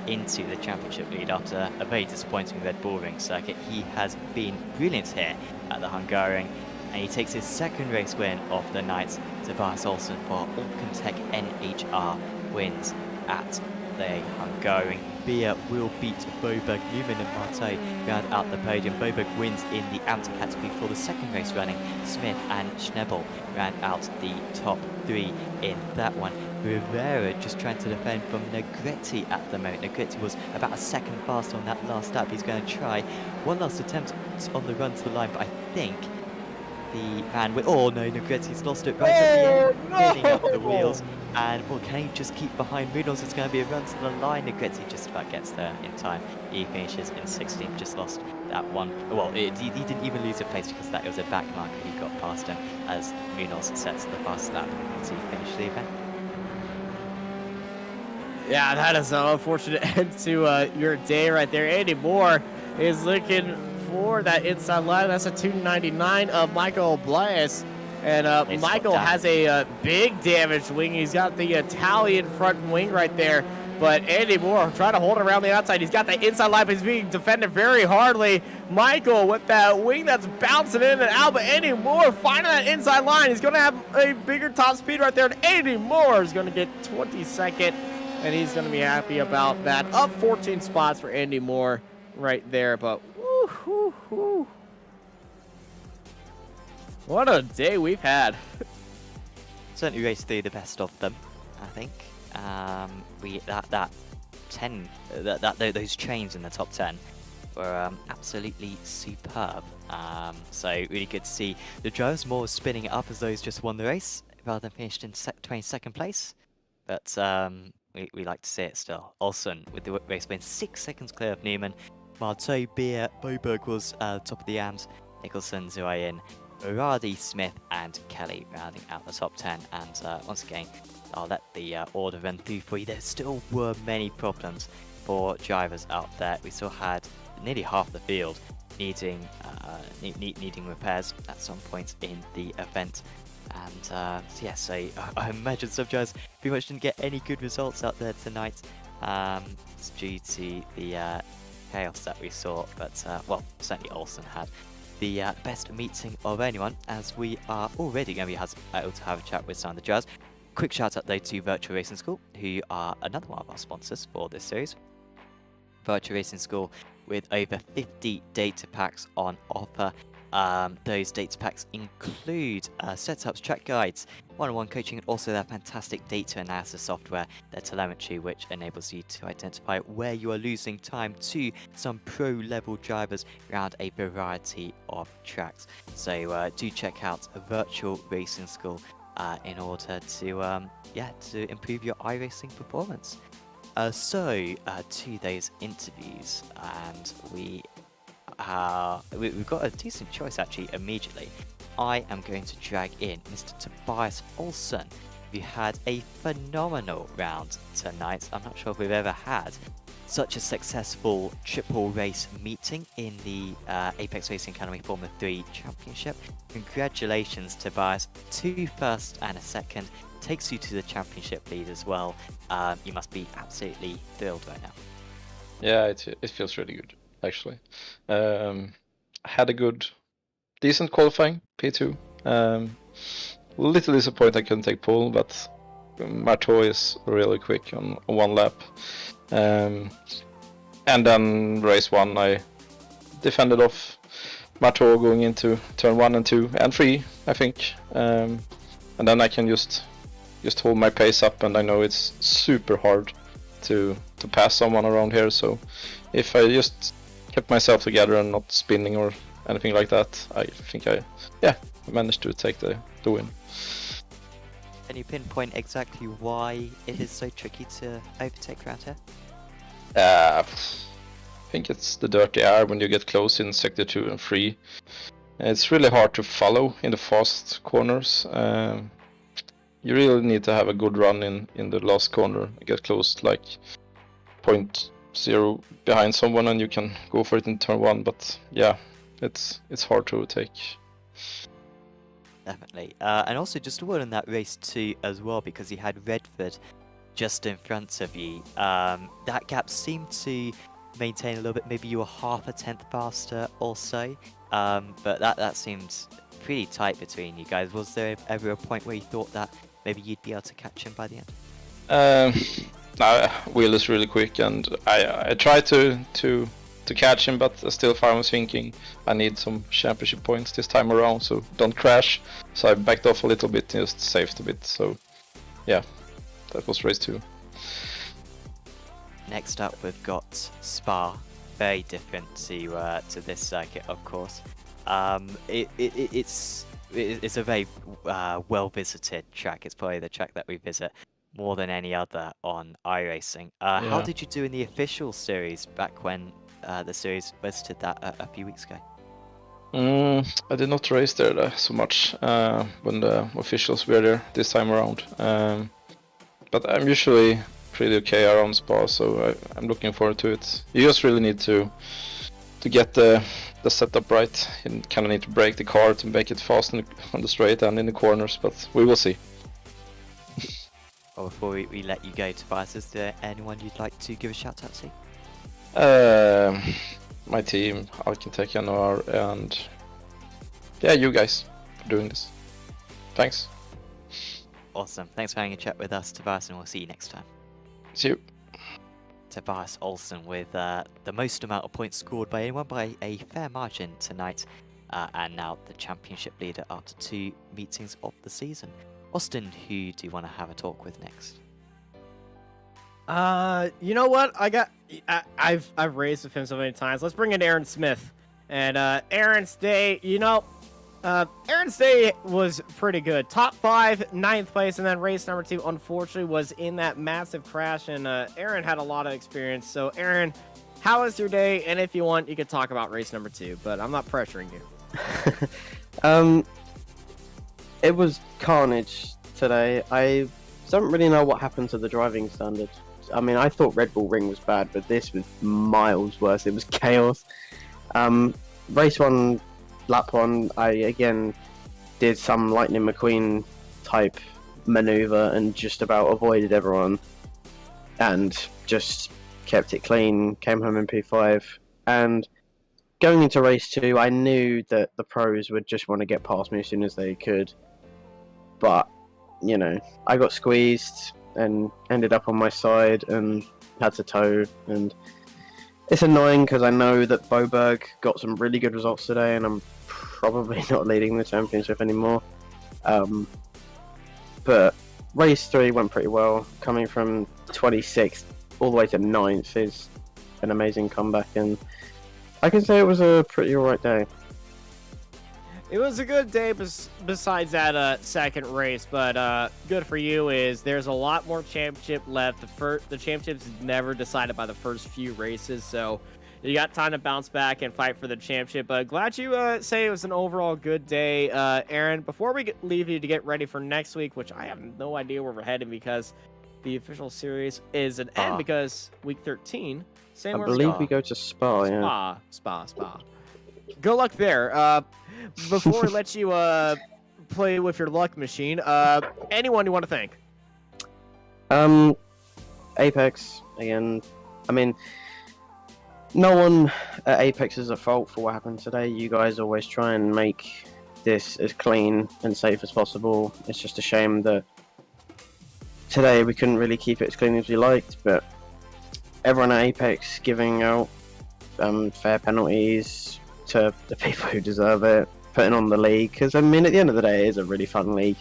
into the championship lead after a very disappointing Red Bull Ring circuit. He has been brilliant here at the Hungaroring, and he takes his 2nd race win of the night. Tobias Olsen for Alcantech NHR wins at the Hungaroring. Beer will beat Boberg, Newman and Marteau round out the podium. Boberg wins in the amateur category for the 2nd race running. Smith and Schnebel round out the top 3 in that one. Rivera just trying to defend from Negretti at the moment. Negretti was about a 2nd faster on that last lap. He's going to try one last attempt on the run to the line, but I think the man with... Oh no, Negretti's lost it right at the end, spinning up the wheels. And well, can he just keep behind Munoz? It's going to be a run to the line. Negretti just about gets there in time. He finishes in 16th, just lost that one. Well, he didn't even lose a place because that was a back marker. He got past him as Munoz sets the fast lap to finish the event. Yeah, that is an unfortunate end to your day right there. Andy Moore is looking for that inside line. That's a 299 of Michael Blaise. And Michael has a big damaged wing. He's got the Italian front wing right there. But Andy Moore trying to hold it around the outside. He's got that inside line, but he's being defended very hardly. Michael with that wing that's bouncing in and out. But Andy Moore finding that inside line. He's going to have a bigger top speed right there. And Andy Moore is going to get 22nd. And he's going to be happy about that. Up 14 spots for Andy Moore right there. But woo. What a day we've had. Certainly raced through the best of them, I think. Those trains in the top 10 were absolutely superb. So really good to see the drivers more spinning it up as those just won the race rather than finished in 22nd place. But we like to see it still. Olsen with the race win 6 seconds clear of Newman. Marteau, Beer, Boberg was top of the AMs. Nicholson, Zuayin, Radi, Smith and Kelly rounding out the top 10. And once again, I'll let the order run through for you. There still were many problems for drivers out there. We still had nearly half the field needing repairs at some point in the event. And yeah, so I imagine some drivers pretty much didn't get any good results out there tonight. It's due to the chaos that we saw. But well, certainly Olsen had the best meeting of anyone, as we are already going to be able to have a chat with some of the drivers. Quick shout out though to Virtual Racing School, who are another one of our sponsors for this series. Virtual Racing School with over 50 data packs on offer. Those data packs include setups, track guides, one-on-one coaching, and also their fantastic data analysis software, their telemetry, which enables you to identify where you are losing time to some pro-level drivers around a variety of tracks. So do check out Virtual Racing School in order to improve your iRacing performance. So to those interviews, and we've got a decent choice actually immediately. I am going to drag in Mr. Tobias Olsen, who had a phenomenal round tonight. I'm not sure if we've ever had such a successful triple race meeting in the Apex Racing Academy Formula 3 Championship. Congratulations, Tobias. 2 firsts and a second. Takes you to the championship lead as well. You must be absolutely thrilled right now. Yeah, it feels really good, actually. Had a decent qualifying, P2. Little disappointed I couldn't take pole, but Marteau is really quick on one lap. And then race 1 I defended off Marteau going into turn 1 and 2 and 3, I think. And then I can just hold my pace up, and I know it's super hard to pass someone around here, so if I just kept myself together and not spinning or anything like that, I think I managed to take the win. Can you pinpoint exactly why it is so tricky to overtake around here? I think it's the dirty air when you get close in sector 2 and 3. It's really hard to follow in the fast corners. You really need to have a good run in the last corner, get close like 0.0 behind someone and you can go for it in turn 1, but yeah, it's hard to take. Definitely. And also just a word on that race 2 as well, because you had Redford just in front of you. That gap seemed to maintain a little bit. Maybe you were half a tenth faster or so. But that seemed pretty tight between you guys. Was there ever a point where you thought that maybe you'd be able to catch him by the end? No, Will is really quick, and I tried to catch him, but still I was thinking I need some championship points this time around, so don't crash. So I backed off a little bit and just saved a bit. So yeah, that was race 2. Next up, we've got Spa. Very different to this circuit, of course. It's a very well visited track. It's probably the track that we visit more than any other on iRacing. How did you do in the official series back when the series visited that a few weeks ago? I did not race there so much when the officials were there this time around. But I'm usually pretty okay around Spa, so I'm looking forward to it. You just really need to get the setup right. You kind of need to break the car to make it fast on the straight and in the corners, but we will see. Well, before we let you go, Tobias, is there anyone you'd like to give a shout out to? My team, Alkintech and Noir, and yeah, you guys for doing this. Thanks. Awesome. Thanks for having a chat with us, Tobias, and we'll see you next time. See you. Tobias Olsen with the most amount of points scored by anyone by a fair margin tonight, and now the championship leader after 2 meetings of the season. Austin, who do you want to have a talk with next? You know what? I've raced with him so many times. Let's bring in Aaron Smith. And Aaron's day, Aaron's day was pretty good. Top 5, 9th place, and then race number 2, unfortunately, was in that massive crash. And Aaron had a lot of experience. So, Aaron, how was your day? And if you want, you could talk about race number 2, but I'm not pressuring you. It was carnage today. I don't really know what happened to the driving standard. I mean, I thought Red Bull Ring was bad, but this was miles worse. It was chaos. Race 1, lap 1, I again did some Lightning McQueen type maneuver and just about avoided everyone and just kept it clean, came home in P5. And going into race 2, I knew that the pros would just want to get past me as soon as they could. But, I got squeezed and ended up on my side and had to tow. And it's annoying because I know that Boberg got some really good results today and I'm probably not leading the championship anymore. But race 3 went pretty well. Coming from 26th all the way to 9th is an amazing comeback, and I can say it was a pretty alright day. It was a good day besides that second race, but good for you is there's a lot more championship left. The championship's never decided by the first few races, so you got time to bounce back and fight for the championship. But glad you say it was an overall good day. Aaron, before we leave you to get ready for next week, which I have no idea where we're heading because the official series is an end because week 13. I believe we go to Spa, Spa. Good luck there. Before we let you play with your luck machine, anyone you want to thank? Apex, again. I mean, no one at Apex is at fault for what happened today. You guys always try and make this as clean and safe as possible. It's just a shame that today we couldn't really keep it as clean as we liked, but everyone at Apex giving out fair penalties to the people who deserve it, putting on the league, because I mean at the end of the day it is a really fun league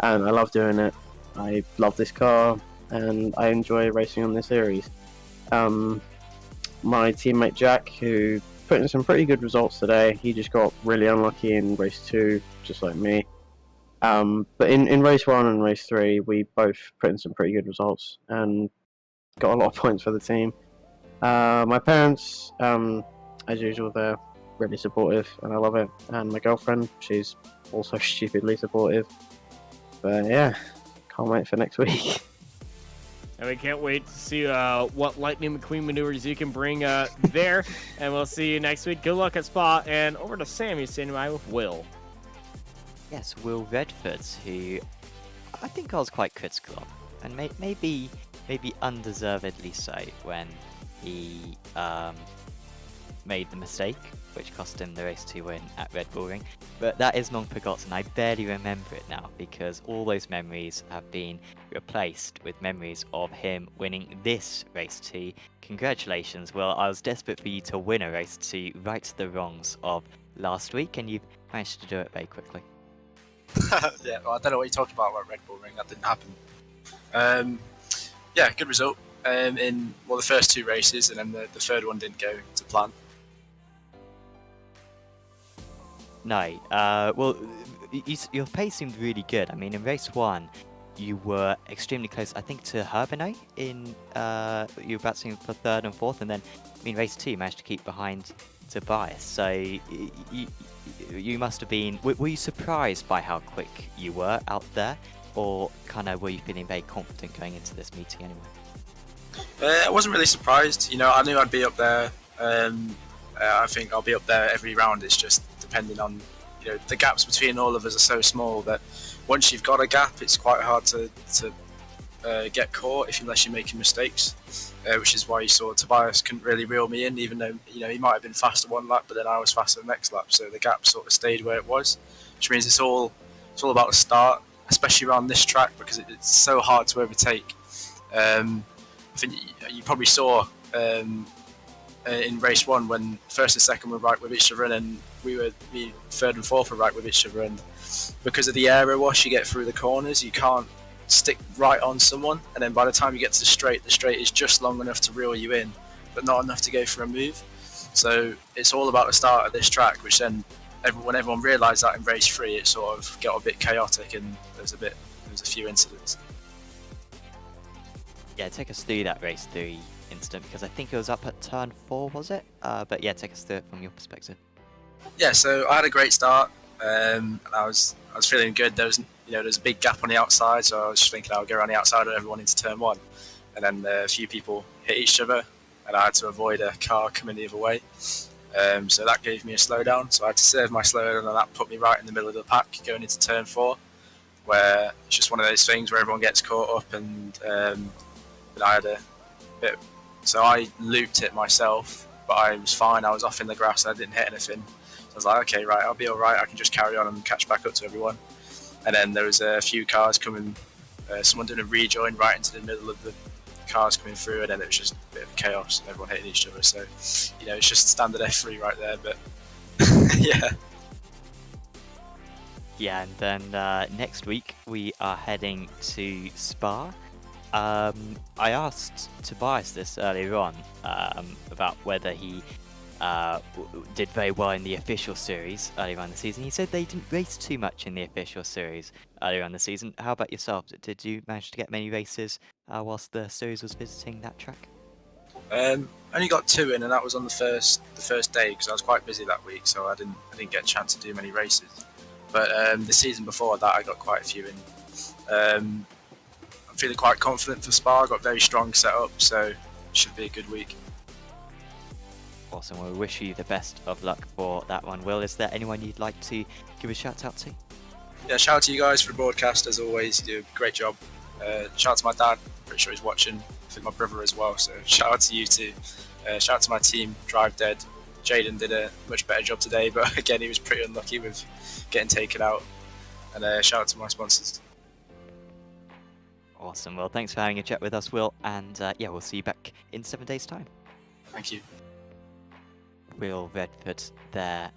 and I love doing it. I love this car and I enjoy racing on this series. My teammate Jack, who put in some pretty good results today, he just got really unlucky in race 2, just like me. But in race 1 and race 3 we both put in some pretty good results and got a lot of points for the team. My parents, as usual, they're really supportive and I love it, and my girlfriend, she's also stupidly supportive. But yeah, can't wait for next week. And we can't wait to see what Lightning McQueen maneuvers you can bring there. And we'll see you next week. Good luck at Spa. And over to Sammy, standing by with Will. Yes, Will Redford, who I think I was quite critical of, and maybe undeservedly so when he made the mistake, which cost him the race 2 win at Red Bull Ring. But that is long forgotten. I barely remember it now because all those memories have been replaced with memories of him winning this race 2. Congratulations, Will. I was desperate for you to win a race to right the wrongs of last week, and you've managed to do it very quickly. Yeah, well, I don't know what you're talking about Red Bull Ring. That didn't happen. Yeah, good result in the first 2 races, and then the third one didn't go to plan. No, well, your pace seemed really good. I mean, in race 1, you were extremely close, I think, to Herbino in you were battling for 3rd and 4th, and then race 2 you managed to keep behind Tobias. So you must have been. Were you surprised by how quick you were out there, or kind of were you feeling very confident going into this meeting anyway? I wasn't really surprised. I knew I'd be up there. I think I'll be up there every round. It's just depending on, the gaps between all of us are so small that once you've got a gap, it's quite hard to get caught unless you're making mistakes, which is why you saw Tobias couldn't really reel me in, even though he might have been faster one lap, but then I was faster the next lap, so the gap sort of stayed where it was, which means it's all about the start, especially around this track because it's so hard to overtake. I think you probably saw in race 1 when first and second were right with each other, and then we 3rd and 4th were right with each other, and because of the ARA wash you get through the corners, you can't stick right on someone, and then by the time you get to the straight is just long enough to reel you in, but not enough to go for a move. So it's all about the start of this track, which then when everyone realised that in race 3, it sort of got a bit chaotic, and there was a few incidents. Yeah, take us through that race 3 incident, because I think it was up at turn 4, was it? But yeah, take us through it from your perspective. Yeah, so I had a great start, and I was feeling good. There's a big gap on the outside, so I was just thinking I would go around the outside of everyone into turn 1, and then a few people hit each other, and I had to avoid a car coming the other way. So that gave me a slowdown, so I had to save my slowdown, and that put me right in the middle of the pack going into turn 4, where it's just one of those things where everyone gets caught up, and I had a bit. So I looped it myself, but I was fine. I was off in the grass. I didn't hit anything. So I was like, okay, right, I'll be all right. I can just carry on and catch back up to everyone. And then there was a few cars coming, someone doing a rejoin right into the middle of the cars coming through, and then it was just a bit of chaos and everyone hitting each other. So, it's just standard F3 right there, but yeah. Yeah, and then next week we are heading to Spa. I asked Tobias this earlier on about whether he did very well in the official series earlier on in the season. He said they didn't race too much in the official series earlier on in the season. How about yourself? Did you manage to get many races whilst the series was visiting that track? Only got 2 in, and that was on the first day because I was quite busy that week, so I didn't get a chance to do many races. But the season before that, I got quite a few in. I'm feeling quite confident for Spa. I got very strong setup, so it should be a good week. Awesome. Well, we wish you the best of luck for that one. Will, is there anyone you'd like to give a shout out to? Yeah, shout out to you guys for the broadcast as always. You do a great job. Shout out to my dad. Pretty sure he's watching. I think my brother as well. So shout out to you too. Shout out to my team, Drive Dead. Jaden did a much better job today, but again, he was pretty unlucky with getting taken out. And shout out to my sponsors. Awesome. Well, thanks for having a chat with us, Will. And yeah, we'll see you back in 7 days' time. Thank you. Will Redford there,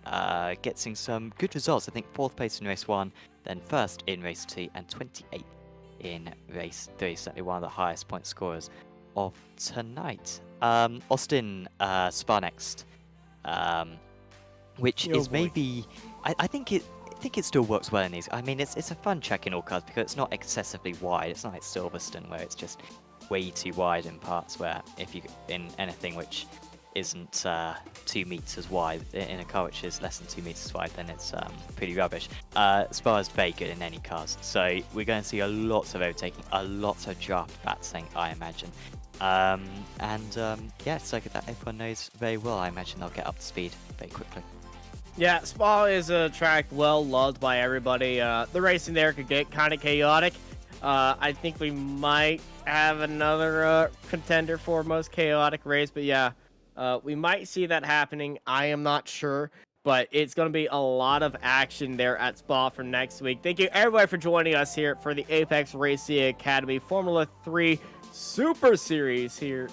getting some good results. I think 4th place in race 1, then 1st in race 2, and 28th in race 3. Certainly one of the highest point scorers of tonight. Austin, Spa next, which is maybe, I think it still works well in these. I mean, it's a fun track in all cars because it's not excessively wide. It's not like Silverstone where it's just way too wide in parts. Where if you in anything which isn't 2 meters wide, in a car which is less than 2 meters wide, then it's pretty rubbish. Spa is very good in any cars, so we're going to see a lot of overtaking, a lot of draft battling, I imagine. Yeah, circuit that everyone knows very well. I imagine they'll get up to speed very quickly. Yeah, Spa is a track well loved by everybody. The racing there could get kind of chaotic. I think we might have another contender for most chaotic race, but yeah, we might see that happening. I am not sure, but it's going to be a lot of action there at Spa for next week. Thank you everybody for joining us here for the Apex Racing Academy Formula 3 Super Series here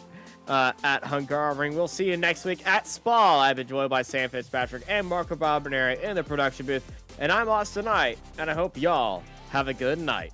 at Hungaroring. We'll see you next week at Spa. I've been joined by Sam Fitzpatrick and Marco Balbineri in the production booth, and I'm Austin Knight, and I hope y'all have a good night.